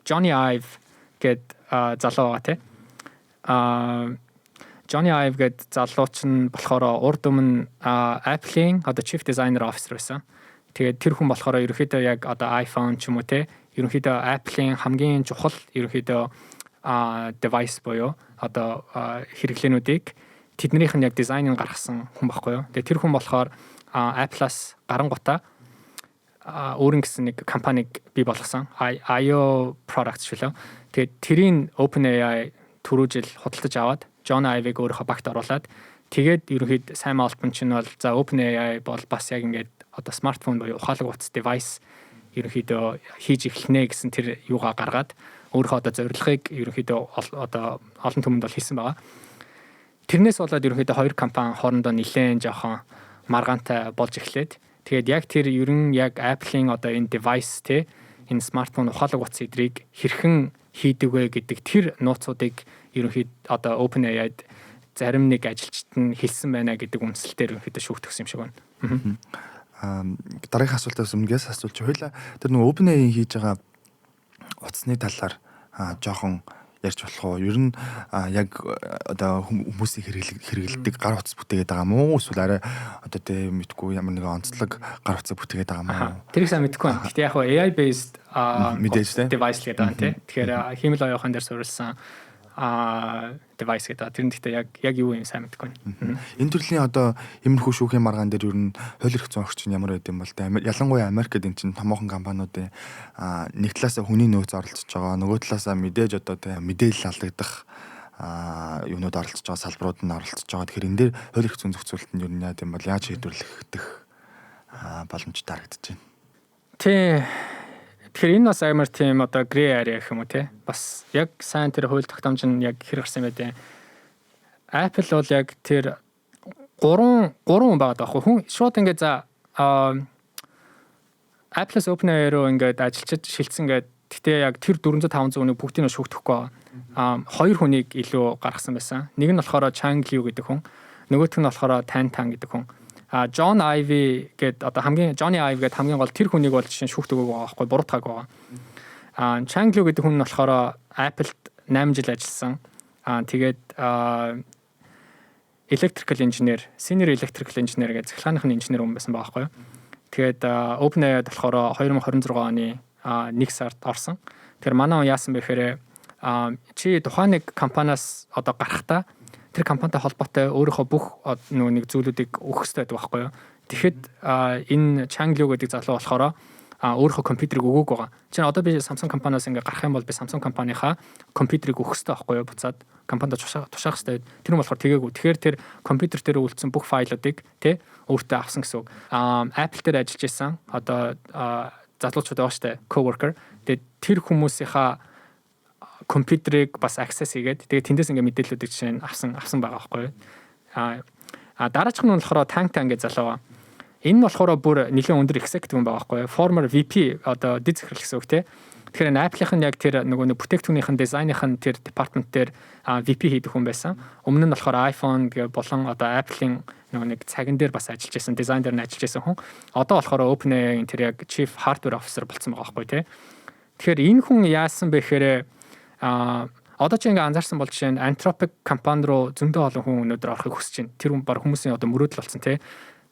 Johnny Ive гэд залуу байгаа тий. Johnny Ive гэд залууч нь болохоор урд өмнө Apple-ийн одоо Chief Designer Officer байсан. Тэгээд тэр хүн болохоор ерөнхийдөө яг одоо iPhone ч юм уу те ерөнхийдөө Apple-ийн хамгийн чухал ерөнхийдөө device буюу одоо хэрэглээнүүдийг тэднийх нь яг дизайныг гаргасан хүн байхгүй юу. Тэгээд тэр хүн болохоор Apple-аас гарангуутаа өөрийн гэсэн нэг компаниг бий болгосон. IO Products шүү лээ. Тэгээд тэрийн OpenAI түрүү жил худалдаж аваад John Ive-ыг өөрийнхөө багт оруулаад тэгээд ерөнхийд сайн маалтан чинь бол за OpenAI бол бас яг ингээд одоо смартфон буюу ухаалаг утас device ерөнхийдөө хийж эхэлнэ гэсэн тэр юугаа гаргаад өөрийнхөө одоо зорилгыг ерөнхийдөө одоо олон түмэнд бол хийсэн байгаа. Тэрнээс болоод ерөнхийдөө хоёр компани хоорондоо нэлээд жоохон маргаантай болж эхлээд тэгээд яг тэр ерөн яг Apple-ийн одоо энэ device те энэ смартфон ухаалаг утас эдрийг хэрхэн хийдэг вэ гэдэг тэр нууцуудыг ерөнхийд одоо OpenAI-д зарим нэг ажилчид нь хэлсэн байна гэдэг үндсэлтээр ерөнхийдөө шүүхтгсэн юм шиг байна. Дараагийн асуултаас өмнөөс асуулж хоёлаа тэр нөгөө OpenAI хийж байгаа утасны талаар жоохон ярьж болох уу? Ер нь яг одоо хүмүүсийн хэрэгэлдэг гар утас бүтээгээд байгаа мó эсвэл арай одоо тэ мэдгүй ямар нэгэн онцлог гар утсаа бүтээгээд байгаа мó? Тэрийг сайн мэдэхгүй байна. Гэхдээ яг AI based device гэдэг байна тий. Тэгэхээр хиймэл оюухан дээр суурилсан device гэдэг. Тэр нь гэхдээ яг юу юм сайн мэдэхгүй байна. Энэ төрлийн одоо иймэрхүү шүүхийн маргаан дээр ер нь хууль эрх зүйн орчин ямар байд юм бол тэ ялангуяа Америкт энэ чинь томоохон компаниудын нэг талаасаа хүний нөөц оролцож байгаа, нөгөө талаасаа мэдээж одоо тэ мэдээлэл алдагдах юмнууд оролцож байгаа, салбарууд нь оролцож байгаа. Тэгэхээр энэ дээр хууль эрх зүйн зохицуулалт нь ер нь яа гэм бол яаж шийдвэрлэх боломжтой харагдаж байна. Тий. Тэгэхээр энэ бас амар тийм одоо gray area гэх юм уу те. Бас яг сайн тэр хууль тогтоомж нь яг хэр гарсан юм бэ? Apple бол яг тэр 3 хүн байгаа даахгүй хүн шууд ингээд за Apple-с OpenAI руу ингээд ажилчид шилжсэн ингээд гэхдээ яг тэр 400-500 хүнийг бүгдийг нь шүүгдэхгүй хоёр хүнийг илүү гаргасан байсан. Нэг нь болохоор Chang Liu гэдэг хүн, нөгөөх нь болохоор Tan Tan гэдэг хүн. John Ivey гэдэг одоо Johnny Ive гэдэг хамгийн гол тэр хүнийг бол жишээ шүүхт өгөөг байгаа байхгүй буруутгаг байгаа. Chang Liu гэдэг хүн нь болохоор Apple-д 8 жил ажилласан. Тэгээд electrical engineer, senior electrical engineer гэж цахилгааныхны инженер хүн байсан байгаа байхгүй. Тэгээд OpenAI болохоор 2026 оны 1 сард орсон. Тэгэхээр манай хүн яасан бэ гэхээр чи тухайн нэг компаниас одоо гарахтаа тэр компанитай холбоотой өөрийнхөө бүх нэг зүйлүүдийг өгөх хэрэгтэй байдаг байхгүй юу. Тэгэхэд энэ Chang Liu гэдэг залуу болохоор өөрийнхөө компьютерийг өгөөг байгаа. Чинь одоо би Samsung компаниас ингээ гарах юм бол би Samsung компанийхаа компьютерийг өгөх хэрэгтэй байхгүй юу. Буцаад компанид тушаах хэрэгтэй. Тэр нь болохоор тэгээгүй. Тэгэхээр тэр компьютер дээр үйлдсэн бүх файлуудыг тий өөртөө авсан гэсэн үг. Apple дээр ажиллаж исэн одоо залуучууд байгаа штэ coworker. Тэгээд тэр хүмүүсийнхаа компьютерийг бас access хийгээд тэгээд тэндээс ингээ мэдээллүүдийг жишээ нь авсан байгаа байхгүй юу. Дараачих нь болохоор Tan Tan гэж залуу байгаа. Энэ нь болохоор бүр нэлээд өндөр executive хүн байгаа байхгүй юу. Former VP одоо дэд захирал гэсэн үг тий. Тэгэхээр Apple-ийн яг тэр нөгөө бүтээгдэхүүнийхэн дизайныхын тэр департамент дээр VP хийдэг хүн байсан. Өмнө нь болохоор iPhone болон одоо Apple-ийн нөгөө нэг цаган дээр бас ажиллаж байсан, дизайн дээр нь ажиллаж байсан хүн. Одоо болохоор OpenAI-ийн тэр яг Chief Hardware Officer болсон байгаа байхгүй тий. Тэгэхээр энэ хүн яасан бэ гэхээр одоо ч ингээ анзаарсан бол жишээ нь Anthropic компани руу зөндөө олон хүн өнөөдөр орохыг хүсэж байна. Тэр хүн баг хүмүүсийн одоо мөрөөдөл болсон тий.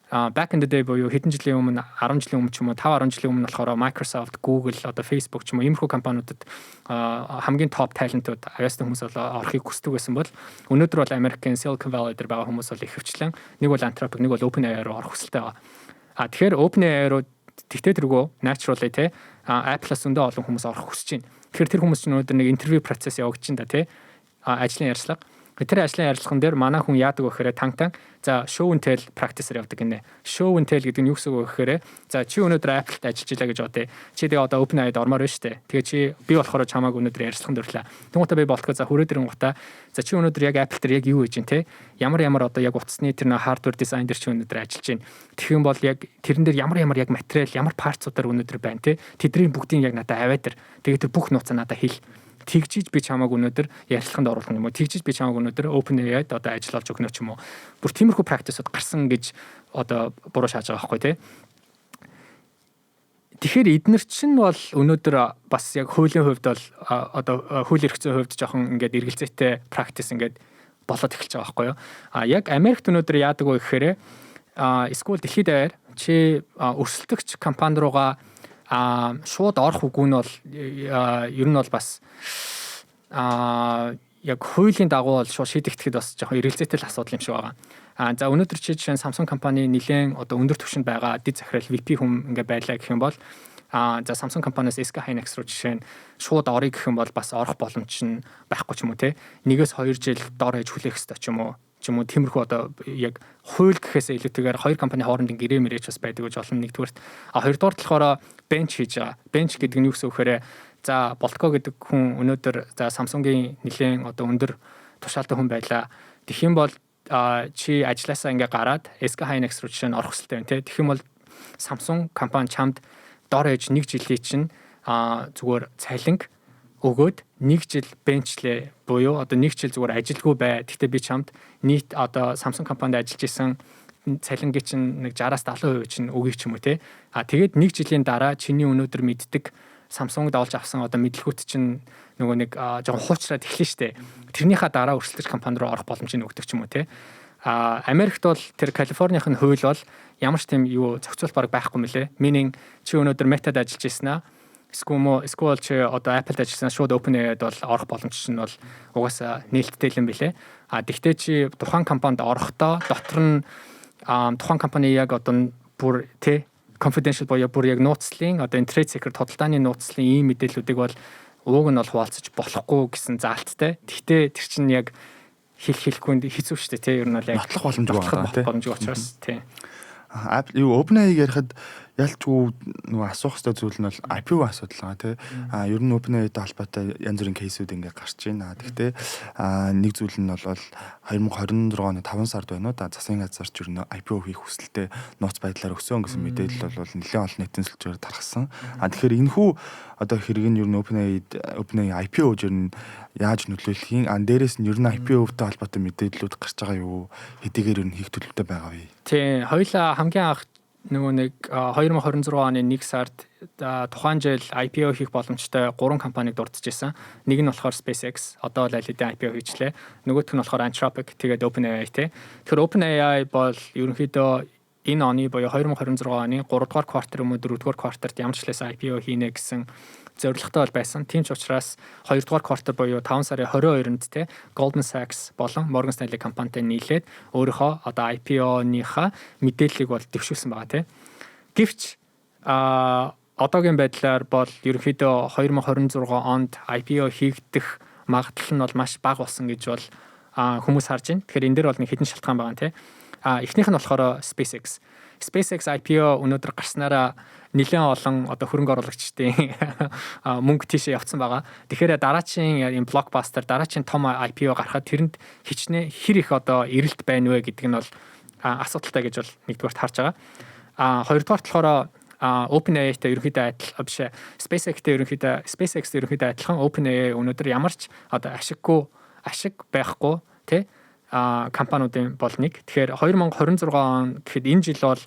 Back in the day буюу хэдэн жилийн өмнө 10 жилийн өмнө ч юм уу 5-10 жилийн өмнө болохоор Microsoft, Google, одоо Facebook ч юм уу иймэрхүү компаниудад хамгийн топ талентууд аяасны хүмүүс бол орохыг хүсдэг байсан бол өнөөдөр бол American Silicon Valley дээр байгаа хүмүүс бол ихэвчлэн нэг бол Anthropic, нэг бол OpenAI руу орох хүсэлтэй байгаа. Тэгэхээр OpenAI руу тэгтээ тэргөө naturally те Apple-аас зөндөө олон хүмүүс орох хүсэж байна. Тэгэхээр тэр хүмүүс чинь өнөөдөр нэг интервью процесс явагдаж байна да те ажлын ярилцлага. Тэр ажлын ярилцлаган дээр манай хүн яадаг вэ гэхээр Tan за show and tell practice-ээр явдаг гинэ. Show and tell гэдэг нь юу гэсэн үг вэ гэхээр за чи өнөөдөр Apple-т ажиллаж илаа гэж бодъё. Чи тэгээ одоо OpenAI-д ормоор байна штэ. Тэгээ чи би болохоор чамааг өнөөдөр ярилцлаганд орлоо. Тэнгуутаа би болтгоо за хүрээдэрэн гутаа. За чи өнөөдөр яг Apple дээр яг юу хийж байна те? Ямар одоо яг утасны тэр нэг hardware design дээр чи өнөөдөр ажиллаж байна. Тэгэх юм бол яг тэрэн дээр ямар яг материал, ямар парцуудаар өнөөдөр байна те? Тэдний бүгдийг яг надад аваад тэр. Тэгээ тэр бүх нууцаа надад хэл. Тэгжиж би чамааг өнөөдөр ярилцлаганд оруулах юм уу? Тэгжиж би чамааг өнөөдөр OpenAI-д одоо ажил олж өгнө ч юм уу? Бүр тиймэрхүү практисууд гарсан гэж одоо буруу шааж байгаа байхгүй тий. Тэгэхээр эднэр чинь бол өнөөдөр бас яг хуулийн хувьд бол одоо хууль эрх зүйн хувьд жоохон ингээд эргэлзээтэй практис ингээд болоод эхэлж байгаа байхгүй юу? Яг Америкт өнөөдөр яадаг вэ гэхээр эсвэл дэлхийд аваар чи өрсөлдөгч компани руугаа шууд орох үгүй нь бол ер нь бол бас яг хуулийн дагуу бол шууд шийдэгдэхэд бас жоохон эргэлзээтэй л асуудал юм шиг байгаа. За өнөөдөр чи жишээ нь Samsung компани нэлээд одоо өндөр түвшинд байгаа дэд захирал VP хүн ингээ байлаа гэх юм бол за Samsung компаниас SK Hynix руу жишээ нь шууд орё гэх юм бол бас орох боломж нь байхгүй ч юм уу те. 1-2 жил дор хаяж хүлээх хэрэгтэй ч юм уу тиймэрхүү одоо яг хууль гэхээсээ илүүтэйгээр хоёр компани хоорондын гэрээ мэрэж бас байдаг гэж олон нэгдүгээрт хоёрдугаар болохоор bench хийж байгаа. Bench гэдэг нь юу гэсэн үг вэ? За Boltco гэдэг хүн өнөөдөр за Samsung-ийн нэлээд одоо өндөр тушаалтай хүн байлаа. Тэгэх юм бол чи ажилласаа ингээ гараад SK Hynix руу жишээ нь орох хэрэгтэй байна те. Тэгэх юм бол Samsung компани чамд дор хаяж 1 жилийн чинь зүгээр цалинг өгөөд 1 жил бенчлээ буюу одоо 1 жил зүгээр ажилгүй бай. Гэхдээ би чамд нийт одоо Samsung компанид ажиллаж исэн цалингийн чинь нэг 60-70% чинь өгье ч юм уу те. Тэгээд 1 жилийн дараа чиний өнөөдөр мэддэг Samsung-д олж авсан одоо мэдлэгүүд чинь нөгөө нэг жоохон хуучраад эхлэн штэ. Тэрнийхээ дараа өрсөлдөж компани руу орох боломжийг өгдөг ч юм уу те. Америкт бол тэр Калифорнийн хууль бол ямар ч тийм юу зохицуулт баг байхгүй мөлий. Meaning чи өнөөдөр Meta-д ажиллаж ирсэн аа. Эсвэл чи одоо Apple-д ажилласан шууд OpenAI-д бол орох боломж нь бол угаасаа нээлттэй юм билээ. Тэгтээ чи тухайн компанид орохдоо дотор нь тухайн компани яг одоо бүр те confidential боёо бүр яг нууцлын одоо энэ trade secret тодалдааны нууцлын ийм мэдээллүүдийг бол ууг нь бол хуваалцаж болохгүй гэсэн заалттай. Тэгтээ тэр чинь яг хэлэхгүй хэцүү шүү дээ тий. Ер нь бол яг нотлох боломжгүй байна тий. Боломжгүй учраас тий. OpenAI ярихад ялчгүй нөгөө асуух хэрэгтэй зүйл нь бол IPO асуудал байгаа тий. Ер нь OpenAI-тай холбоотой янз бүрийн кейсүүд ингээд гарч байна. Гэхдээ нэг зүйл нь бол 2026 оны 5 сард байна уу да засгийн газар ч ер нь IPO хийх хүсэлтэд нууц байдлаар өгсөн гэсэн мэдээлэл бол нэлээд олон нийтийн сүлжээр тархсан. Тэгэхээр энэхүү одоо хэрэг нь ер нь OpenAI IPO ер нь яаж нөлөөлөх юм? Дээрээс нь ер нь IPO-тэй холбоотой мэдээллүүд гарч байгаа юу? Хэдийгээр ер нь хийх төлөвтэй байгаа вэ? Тий, хоёулаа хамгийн анх нөгөө нэг 2026 оны 1 сард тухайн жил IPO хийх боломжтой 3 компаниг дурдчихсан. Нэг нь болохоор SpaceX, одоо л аль хэдийн IPO хийчлээ. Нөгөөх нь болохоор Anthropic, тэгээд OpenAI тий. Тэгэхээр OpenAI бол ерөнхийдөө энэ оны буюу 2026 оны 3 дугаар квартал юм уу 4 дугаар кварталд ямар ч хэлээс IPO хийнэ гэсэн зорилготой бол байсан. Тийм ч учраас 2 дугаар квартал буюу 5 сарын 22-нд те Goldman Sachs болон Morgan Stanley компанитай нийлээд өөрийнхөө одоо IPO-ныхаа мэдээллийг бол дэвшүүлсэн байгаа те. Гэвч одоогийн байдлаар бол ерөнхийдөө 2026 онд IPO хийгдэх магадлал нь бол маш бага болсон гэж бол хүмүүс харж байна. Тэгэхээр энэ дээр бол нэг хэдэн шалтгаан байгаа те. Эхнийх нь болохоор SpaceX. SpaceX IPO өнөөдөр гарснараа нэлээд олон одоо хөрөнгө оруулагчдын мөнгө тийшээ явцсан байгаа. Тэгэхээр дараагийн энэ блокбастер дараагийн том IPO гарахад тэрэнд хичнээн хэр их одоо эрэлт байна вэ гэдэг нь бол асуудалтай гэж бол нэгдүгээрт харж байгаа. Хоёрдугаарт болохоор OpenAI-тэй ерөнхийдөө адилхан биш SpaceX-тэй ерөнхийдөө адилхан OpenAI өнөөдөр ямар ч одоо ашиг байхгүй тий компаниудын бол нэг. Тэгэхээр 2026 он гэхэд энэ жил бол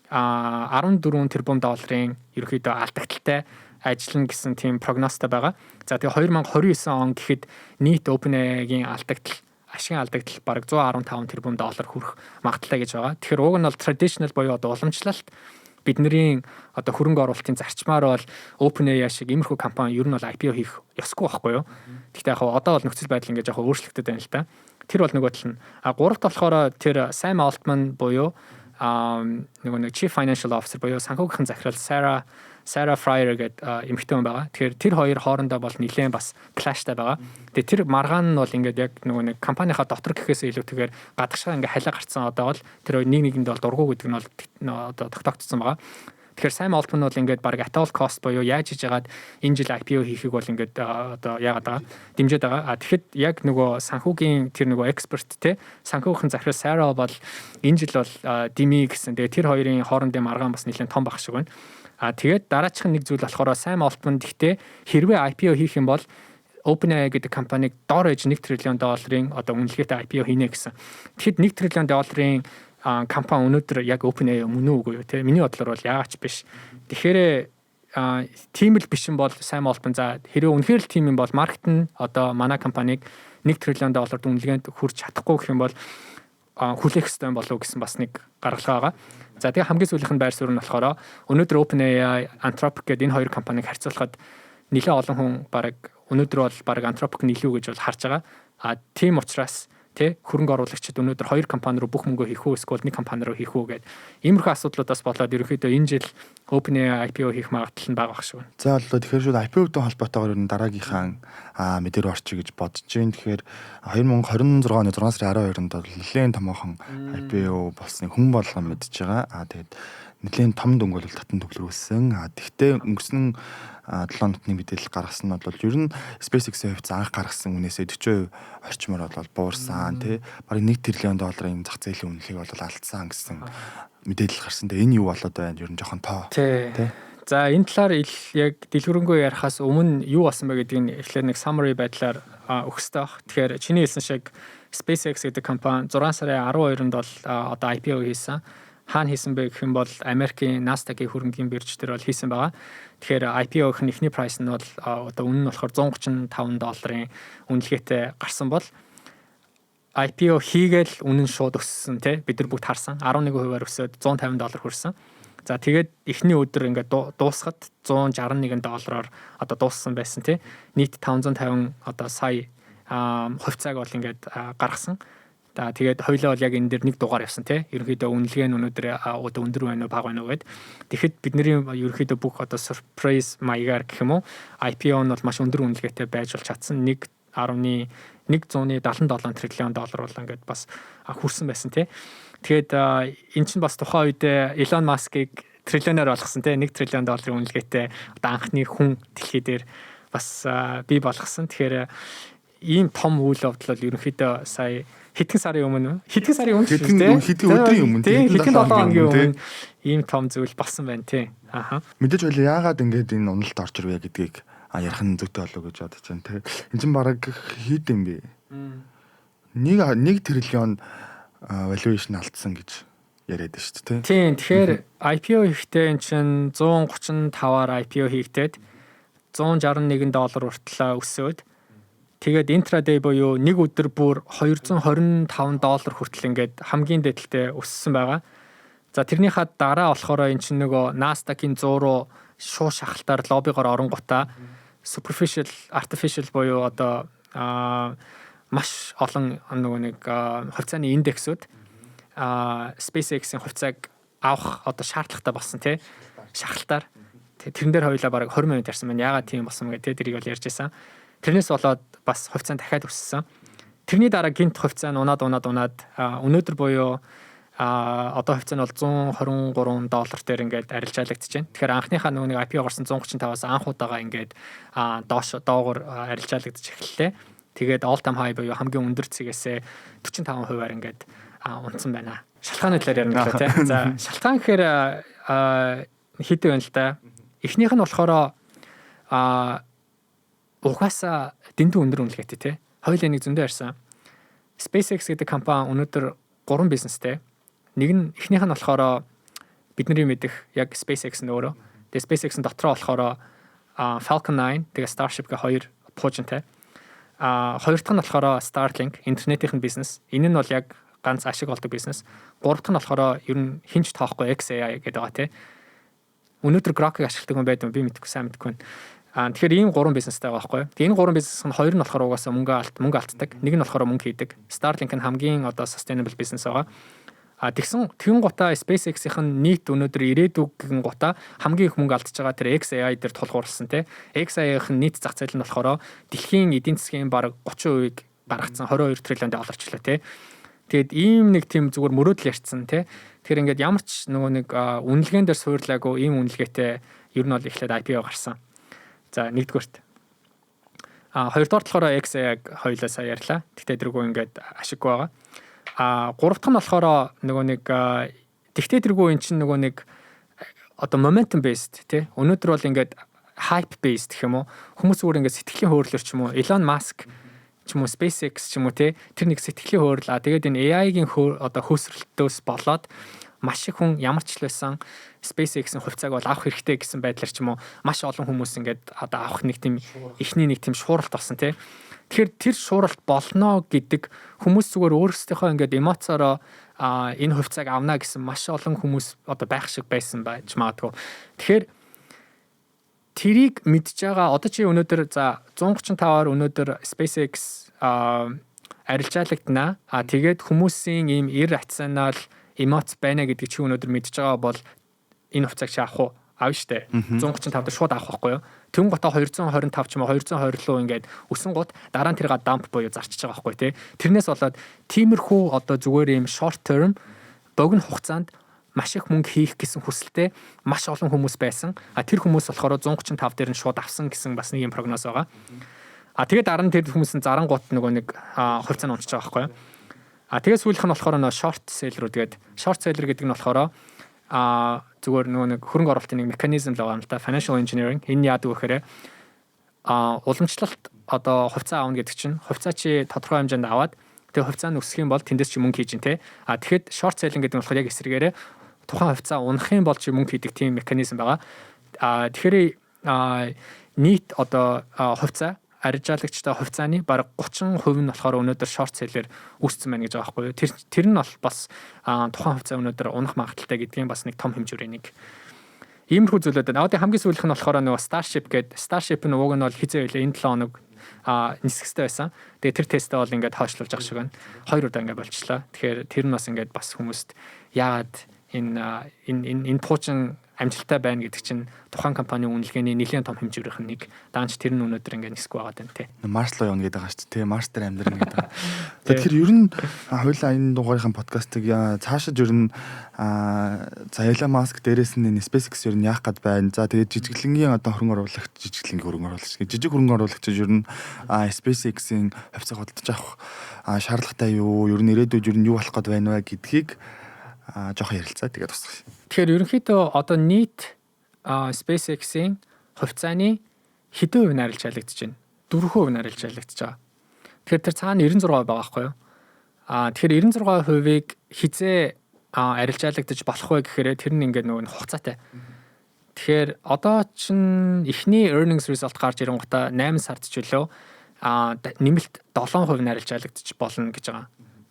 14 тэрбум долларын ерөөхдөө алдагдaltaй ажиллана гэсэн тийм прогнозтой байгаа. За тэгээ 2029 он гэхэд нийт OpenAI-гийн ашигын алдагдал бараг 115 тэрбум доллар хүрэх магадлалтай гэж байгаа. Тэгэхээр уг нь бол traditional буюу одоо уламжлалт бидний одоо хөрөнгө оруулалтын зарчмаар бол OpenAI шиг иймэрхүү компани ер нь бол IPO хийх ёсгүй байхгүй юу. Гэхдээ яг одоо бол нөхцөл байдал ингээд яг өөрчлөгдөд байна л да. Тэр бол нөгөө тал нь. Гуравт болохоор тэр Sam Altman буюу нөгөө нэг Chief Financial Officer буюу санхүүгийн захирал Sarah Frier гэдэг эмэгтэй хүн байгаа. Тэгэхээр тэр хоёр хоорондоо бол нэлээд бас клаштай байгаа. Тэгээ тэр маргаан нь бол ингээд яг нөгөө нэг компанийнхаа дотор гэхээс илүүтэйгээр гадагшаа ингээд халиа гарцсан одоо бол тэр нэг нэгэнд бол дургу гэдэг нь бол одоо тогтоогдсон байгаа. Тэгэхээр Sam Altman бол ингээд баг at all cost буюу яаж хийж яагаад энэ жил IPO хийхийг бол ингээд одоо яагаад байгаа дэмжиж байгаа. Тэгэхэд яг нөгөө санхүүгийн тэр нөгөө эксперт те санхүүгийн захирал Sarah бол энэ жил бол дими гэсэн. Тэгээ тэр хоёрын хоорондын маргаан бас нэлээд том баг шиг байна. Тэгээд дараачих нэг зүйл болохоор Sam Altman гэхдээ хэрвээ IPO хийх юм бол OpenAI гэдэг компаниг дор ээж 1 триллион долларын одоо үнэлгээтэй IPO хийнэ гэсэн. Тэгэхэд 1 триллион долларын компани өнөөдөр яг OpenAI мөн үгүй юу те миний бодлоор бол яач биш. Тэгэхээр тийм л биш юм бол Sam Altman за хэрвээ үнэхээр л тийм юм бол маркет нь одоо манай компаниг 1 триллион долларт үнэлгээнд хүрч чадахгүй гэх юм бол хүлээх ёстой болов гэсэн бас нэг гаргалгаа байгаа. За тэгээ хамгийн сүүлийнх нь байр суурь нь болохоор өнөөдөр OpenAI, Anthropic гэдэг энэ хоёр компаниг харьцуулахад нэлээд олон хүн баг өнөөдөр бол баг Anthropic нь илүү гэж бол харж байгаа. Тийм учраас тэ хөрөнгө оруулагчид өнөөдөр хоёр компани руу бүх мөнгөө хийх үү эсвэл нэг компани руу хийх үү гэдэг иймэрхүү асуудлуудаас болоод ерөнхийдөө энэ жил OpenAI IPO хийх магадлал нь бага байх шүү. За болоо тэгэхээр шууд IPO-тэй холбоотойгоор дараагийнхаа мэдээр орчих гэж бодож байна. Тэгэхээр 2026 оны 6 сарын 12-нд бол нэлээд томоохон IPO болсныг хүн болгон мэдж байгаа. Тэгээд нэлээд том дөнгөөл бол татан төвлөрүүлсэн. Тэгвэл өнгөрсөн 7 нотны мэдээлэл гаргасан нь бол ер нь SpaceX-ийн хувьд анх гаргасан үнээсээ 40% орчмоор бол буурсан тий. Бараг 1 триллион долларын зах зээлийн үнэлгээг бол алдсан гэсэн мэдээлэл гарсан. Тэгээ энэ юу болоод байна? Ер нь жоохон тоо тий. За энэ талаар яг дэлгэрэнгүй ярихаас өмнө юу болсон бэ гэдгийг эхлээд нэг summary байдлаар өгсөй баг. Тэгэхээр чиний хэлсэн шиг SpaceX гэдэг компани 6 сарын 12-нд бол одоо IPO хийсэн. хаана хийсэн бэ гэх юм бол Америкийн Nasdaq-ийн хөрөнгөний бирж дээр бол хийсэн байгаа. Тэгэхээр IPO-ийн эхний прайс нь бол одоо үнэ нь болохоор $135 үнэлгээтэй гарсан бол IPO хийгээл үнэн шууд өссөн тий бид нар бүгд харсан 11%-аар өсөөд $150 хүрсэн. За тэгээд эхний өдөр ингээд дуусахад $161 одоо дууссан байсан тий нийт 550 одоо сая хувьцааг бол ингээд гаргасан. За тэгээд хоёлоо бол яг энэ дээр нэг дугаар явсан тий. Ерөнхийдөө үнэлгээ нь өнөөдөр одоо өндөр байна уу бага байна уу гэд. Тэгэхэд бидний ерөнхийдөө бүх одоо surprise маягаар гэх юм уу IPO нь бол маш өндөр үнэлгээтэй байж бол чадсан. 1.177 триллион доллар бол ингээд бас хүрсэн байсан тий. Тэгээд эн чинь бас тухайн үед Elon Musk-ыг триллионоор болгосон тий 1 триллион долларын үнэлгээтэй одоо анхны хүн дэлхий дээр бас бий болгосон. Тэгэхээр ийм том үйл явдал бол ерөнхийдөө сая хэдхэн сарын өмнө хэдхэн өдрийн өмнө хэдхэн 7 хоногийн өмнө ийм том зүйл болсон байна тий. Аха. Мэдээж бол яагаад ингэж энэ уналт орж ирвэ гэдгийг ярих нь зүйтэй болов гэж бодож байна. Тэгээ энэ чинь бараг хэд юм бэ? 1 триллион valuation алдсан гэж яриад байна шүү дээ. Тийм. Тэгэхээр IPO хийхдээ эн чинь 135-аар IPO хийгдээд $161 хүртэл өсөөд тэгээд intraday буюу нэг өдөр бүр $225 хүртэл ингээд хамгийн дээдлээ өссөн байгаа. За тэрнийхээ дараа болохоор эн чинь нөгөө Nasdaq-ийн 100 руу шууд шахалтаар лоббигоор оронгуудаа superficial artificial буюу одоо маш олон нөгөө нэг хувьцааны индексүүд SpaceX-ийн хувьцааг авах одоо шаардлагатай болсон тий шахалтаар тэрэн дээр хоёлаа бараг 20 минут ярьсан байна. Яагаад тийм болсон бэ гэдэг тэрийг бол ярьж байсан. Тэрнээс болоод бас хувьцаа дахиад өссөн. Тэрний дараа гинт хувьцаа нь унаад өнөөдөр буюу одоо хувьцаа нь бол $123 дээр ингээд арилжаалагдчихэж байна. Тэгэхээр анхныхаа нөгөө нэг IPO гарсан 135-аас анх удаага ингээд доогоор арилжаалагдчих эхэллээ. Тэгээд all time high буюу хамгийн өндөр цэгээсээ 45%-аар ингээд унтсан байна. Шалтгааны талаар ярина гэх тийм. За шалтгаан гэхээр хэдэн байна л да. Эхнийх нь болохоор угаасаа дэндүү өндөр үнэлгээтэй тий. Хоёулаа нэг зөндөө ярьсан. SpaceX гэдэг компани өнөөдөр 3 бизнестэй. Нэг нь эхнийх нь болохоор бидний мэдих яг SpaceX нь өөрөө. Тэгээ SpaceX-ын дотроо болохоор Falcon 9 тэгээ Starship гэх хоёр пуужинтай. Хоёр дахь нь болохоор Starlink интернетийн бизнес. Энэ нь бол яг ганц ашиг олдог бизнес. Гурав дахь нь болохоор ер нь хинч тоохгүй XAI гэдэг байгаа тий. Өнөөдөр Grok-ыг ашигладаг хүн байдаг би мэдгүй сайн мэдгүй. Тэгэхээр ийм 3 бизнестэй байгаа байхгүй. Тэгээ энэ 3 бизнес нь хоёр нь болохоор угаасаа мөнгө алддаг. Нэг нь болохоор мөнгө хийдэг. Starlink нь хамгийн одоо sustainable business байгаа. Тэгэн гутаа SpaceX-ийн нийт өнөөдөр ирээдүгэн гутаа хамгийн их мөнгө алдчихж байгаа тэр XAI дээр тулгуурласан тий. XAI-ийн нийт зах зээл нь болохоор дэлхийн эдийн засгийн бараг 30%-ийг гаргацсан $22 триллион долларчлаа тий. Тэгээд ийм нэг тийм зүгээр мөрөөдөл ярьцсан тий. Тэгэхээр ингээд ямар ч нөгөө нэг үнэлгээнд дээр суурлаагүй ийм үнэлгээтэй ер нь бол эхлээд IPO гарсан. За нэгдүгürt. Хоёрдугаар болохоор XAI-г хоёлаа сая ярьлаа. Тэгтээ тэргүй ингээд ашиггүй байгаа. Гурав дахь нь болохоор нөгөө нэг тэгтээ тэргүй эн чинь нөгөө нэг одоо momentum based тий. Өнөөдөр бол ингээд hype based гэх юм уу? Хүмүүс зүгээр ингээд сэтгэлийн хөөрлөөр ч юм уу Elon Musk ч юм уу SpaceX ч юм уу тий. Тэр нэг сэтгэлийн хөөрлөө. Тэгээд энэ AI-гийн одоо хөөсрөлтөөс болоод маш их хүн ямар ч л байсан SpaceX-ийн хувьцааг бол авах хэрэгтэй гэсэн байдлаар ч юм уу маш олон хүмүүс ингээд одоо авах нэг тийм эхний нэг тийм шууралт болсон тий. Тэгэхээр тэр шууралт болно гэдэг хүмүүс зүгээр өөрсдийнхөө ингээд эмоцороо энэ хувьцааг авна гэсэн маш олон хүмүүс одоо байх шиг байсан байж магадгүй. Тэгэхээр тэрийг мэдж байгаа одоо чи өнөөдөр за 135-аар өнөөдөр SpaceX арилжаалагдана. Тэгээд хүмүүсийн ийм irrational эмоц байна гэдгийг чи өнөөдөр мэдж байгаа бол энэ хувьцааг чи авах уу? Авна штэ. 135 дээр шууд авах байхгүй юу? Тэм гота 225 ч юм уу 220 руу ингээд өсөн гот дараа нь тэрга дамп буюу зарчиж байгаа байхгүй тий. Тэрнээс болоод тиймэрхүү одоо зүгээр ийм short term богино хугацаанд маш их мөнгө хийх гэсэн хүсэлтэй маш олон хүмүүс байсан. Тэр хүмүүс болохоор 135 дээр нь шууд авсан гэсэн бас нэг юм прогноз байгаа. Тэгээд дараа нь тэр хүмүүсийн зарангуут нөгөө нэг хувьцаа нь унчиж байгаа байхгүй юу? Тэгээд сүүлийнх нь болохоор нөө short seller руу тэгээд short seller гэдэг нь болохоор зүгээр нөгөө нэг хөрөнгө оруулалтын нэг механизм л байгаа юм л да. Financial engineering энэ яадаг вэ гэхээр уламжлалт одоо хувьцаа аавна гэдэг чинь хувьцаа чи тодорхой хэмжээнд аваад тэгээ хувьцаа нь өсөх юм бол тэндээс чи мөнгө хийж ин тэ. Тэгэхэд short selling гэдэг нь болохоор яг эсрэгээрээ тухайн хувьцаа унах юм бол чи мөнгө хийдэг тийм механизм байгаа. Тэгэхээр нийт одоо хувьцаа арилжаалагчтай хувьцааны бараг 30% нь болохоор өнөөдөр шорт селлер үүссэн байна гэж байгаа байхгүй юу. Тэр нь бол бас тухайн хувьцаа өнөөдөр унах магадaltaй гэдгийн бас нэг том хэмжүүрийн нэг иймэрхүү зүйлүүд байна. Одоо хамгийн сүүлийнх нь болохоор нөгөө Starship нь уг нь бол хизээ байлаа энэ 7 хоног нисэхтэй байсан. Тэгээ тэр тестээ бол ингээд хойшлуулж ах шиг байна. 2 удаа ингээд болчихлоо. Тэгэхээр тэр нь бас ингээд бас хүмүүст яагаад энэ пуучин амжилттай байна гэдэг чинь тухайн компанийн үнэлгээний нэлээд том хэмжүүрийнх нь нэг. Даанч тэр нь өнөөдөр ингээд нисэх байгаад байна тий. Марс руу явна гэдэг байгаа шүү дээ. Марс дээр амьдрна гэдэг. Тэгэхээр ер нь хоёулаа энэ дугаарынхаа подкастыг цаашид ер нь за Elon Musk дээрээс нь SpaceX ер нь яах гээд байна. За тэгээд жижиглэнгийн одоо хөрөнгө оруулагч жижиг хөрөнгө оруулагч ер нь SpaceX-ийн хувьцааг худалдаж авах шаардлагатай юу? Ер нь ирээдүйд ер нь юу болох гээд байна вэ гэдгийг жоохон ярилцаа тэгээд тусах. Тэгэхээр ерөнхийдөө одоо нийт SpaceX-ийн хувьцааны хэдэн хувь нь арилжаалагдаж байна? 4% нь арилжаалагдаж байгаа. Тэгэхээр тэр цаана 96% байгаа байхгүй юу? Тэгэхээр 96%-ыг хизээ арилжаалагдаж болох вэ гэхээр тэр нь ингээд нөгөө хугацаатай. Тэгэхээр одоо чинь эхний earnings result гарч ирэнгуутаа 8 сард ч үлээ нэмэлт 7% нь арилжаалагдаж болно гэж байгаа.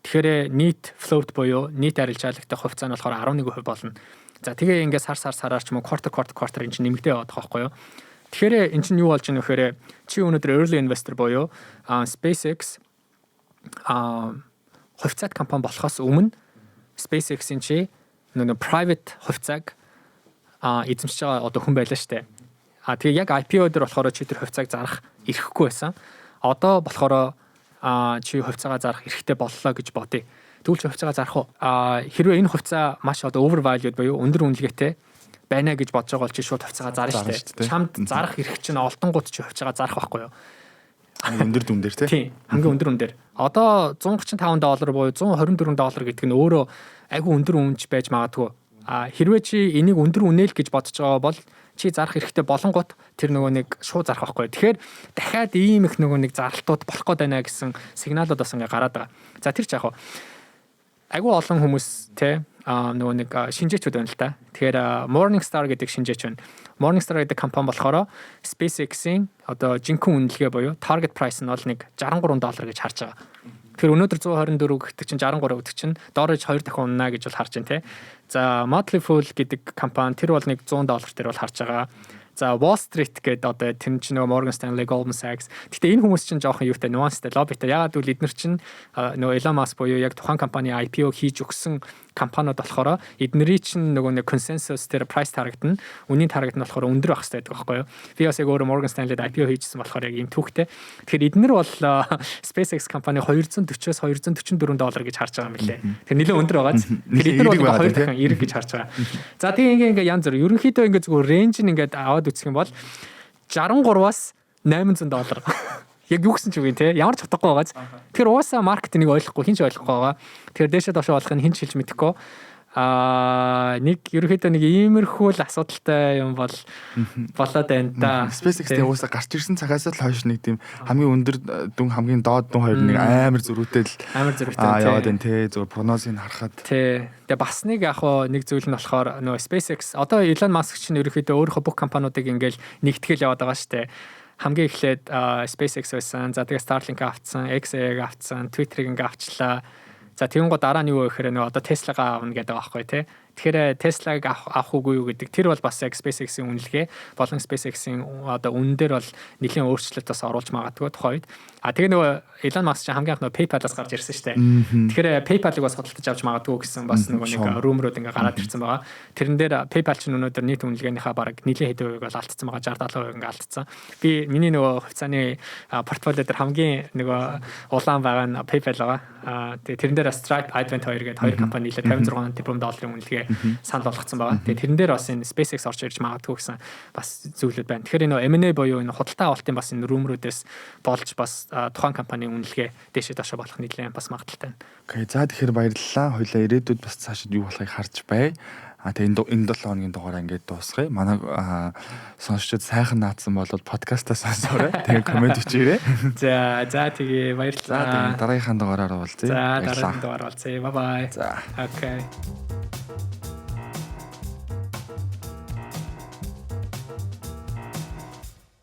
Тэгэхээр нийт float буюу нийт арилжаалагтай хувьцаа нь болохоор 11% болно. За тэгээ ингээд сараар ч юм уу quarter энэ чинь нэмэгдээ яваад байгаа байхгүй юу. Тэгэхээр эн чинь юу болж байгаа нөхөр чи өнөөдөр early investor буюу SpaceX хувьцаат компани болохоос өмнө SpaceX-ийн чи нөгөө private хувьцааг эзэмшиж байгаа одоо хүн байлаа штэ. Тэгээ яг IPO дээр болохоор чи тэр хувьцааг зарах эрхгүй байсан. Одоо болохоор чи хувьцаагаа зарах эрхтэй боллоо гэж бодъё. Тэгвэл чи хувьцаагаа зарах уу? Хэрвээ энэ хувьцаа маш одоо overvalued буюу өндөр үнэлгээтэй байна гэж бодож байгаа бол чи шууд хувьцаагаа зарна шүү дээ. Чамд зарах эрх чинь олдонгууд чи хувьцаагаа зарах байхгүй юу? Хамгийн өндөр дүн дээр тийм. Хамгийн өндөр дүн дээр. Одоо $135 буюу $124 гэдэг нь өөрөө айгүй өндөр үнэч байж магадгүй. Хэрвээ чи энийг өндөр үнээл гэж бодож байгаа бол чи зарах эрхтэй болонгууд тэр нөгөө нэг шууд зарах байхгүй. Тэгэхээр дахиад ийм их нөгөө нэг зарлалтууд болох гээд байна гэсэн сигналууд бас ингээ гараад байгаа. За тэр ч яг айгүй олон хүмүүс те нөгөө нэг шинжээчүүд байна л та. Тэгэхээр Morningstar гэдэг шинжээч байна. Morningstar гэдэг компани болохоор SpaceX-ийн одоо жинхэнэ үнэлгээ буюу target price нь бол нэг $63 гэж харж байгаа. Тэгэхээр өнөөдөр 124 гэдэг чинь 63 гэдэг чинь доорож 2 дахин унана гэж бол харж байна те. За Motley Fool гэдэг компани тэр бол нэг $100 дээр бол харж байгаа. За Wall Street гэдэг одоо тэр чинь нөгөө Morgan Stanley, Goldman Sachs. Гэтэ энэ хүмүүс чинь жоохон юутай нюанстай лоббитай. Ягаад гэвэл эдгээр чинь нөгөө Elon Musk буюу яг тухайн компани IPO хийж өгсөн компаниуд болохоор эднэрийн чинь нөгөө нэг consensus тэр price target нь үнийн target нь болохоор өндөр байх хэрэгтэй байдаг байхгүй юу? Би бас яг өөрөө Morgan Stanley-д IPO хийжсэн болохоор яг ийм түүхтэй. Тэгэхээр эднэр бол SpaceX компани $240-244 гэж харж байгаа юм лээ. Тэр нэлээд өндөр байгааз. Тэгэхээр эднэр бол 2 дахин эрэг гэж харж байгаа. За тэгээ ингээ янз бүр ерөнхийдөө ингээ зүгээр range нь ингээ аваад үзэх юм бол $63-аас $800. Яг юу гэсэн ч үгүй те ямар ч утгагүй байгааз. Тэгэхээр уусаа маркетинг ойлгохгүй хинч ойлгохгүй байгаа. Тэгэхээр дээшээ доошоо болох нь хинч хэлж мэдэхгүй. Нэг ерөөхдөө нэг иймэрхүү л асуудалтай юм бол болоод байна да. SpaceX-тэй уусаа гарч ирсэн цагаас л хойш нэг тийм хамгийн өндөр дүн хамгийн доод дүн хоёр нэг амар зөрүүтэй яваад байна те. Зөв прогнозыг харахад. Тий. Тэгээ бас нэг яг нэг зүйл нь болохоор нөгөө SpaceX одоо Elon Musk чинь ерөөхдөө өөрийнхөө бүх компаниудыг ингээл нэгтгэл яваад байгаа штэ. Хамгийн эхлээд SpaceX байсан. За тэгээ Starlink авцсан, XAI-г авцсан, Twitter-ыг ингээ авчлаа. За тэгвэл дараа нь юу вэ гэхээр нөгөө одоо Tesla-га авна гэдэг байгаа байхгүй тий. Тэгэхээр Tesla-г авах үгүй юу гэдэг. Тэр бол бас яг SpaceX-ийн үнэлгээ болон SpaceX-ийн одоо үнэн дээр бол нэлийн өөрчлөлт бас оруулж магадгүй тухайд. Тэгээ нөгөө Elon Musk чинь хамгийн анх нөгөө PayPal-аас гарч ирсэн шүү дээ. Тэгэхээр PayPal-ыг бас худалдаж авч магадгүй гэсэн бас нөгөө нэг rumor-ууд ингээ гараад ирсэн байгаа. Тэрэн дээр PayPal чинь өнөөдөр нийт үнэлгээнийхээ бараг нэлийн хэдэн хувийг бол алдсан байгаа. 60-70% ингээ алдсан. Би миний нөгөө хувьцааны портфолио дээр хамгийн нөгөө улаан байгаа нь PayPal байгаа. Тэгээ тэрэн дээр Stripe, Advent 2 гэдэг хоёр компани нийлээ $56 тэрбум үнэлгээ санал болгоцсон байгаа. Тэгээ тэрэн дээр бас энэ SpaceX орж ирж магадгүй гэсэн бас зүйлүүд байна. Тэгэхээр энэ M&A буюу энэ худалдаа авалтын бас энэ rumor-уудээс болж бас тухайн компанийн үнэлгээ дээшээ доошоо болох нэлээд бас магадaltaй байна. Окей, за тэгэхээр баярлалаа. Хоёлаа ирээдүйд бас цаашид юу болохыг харж бай. Тэгээ энэ 7 хоногийн дугаараа ингээд дуусгая. Манай сонсогчид сайхан наадсан бол подкастаа сонсоорой. Тэгээ комент бичээрэй. За тэгээ баярлалаа. За тэгээ дараагийнхаа дугаараар уулзъя. За дараагийн дугаараар уулзъя. Bye bye. За. Окей.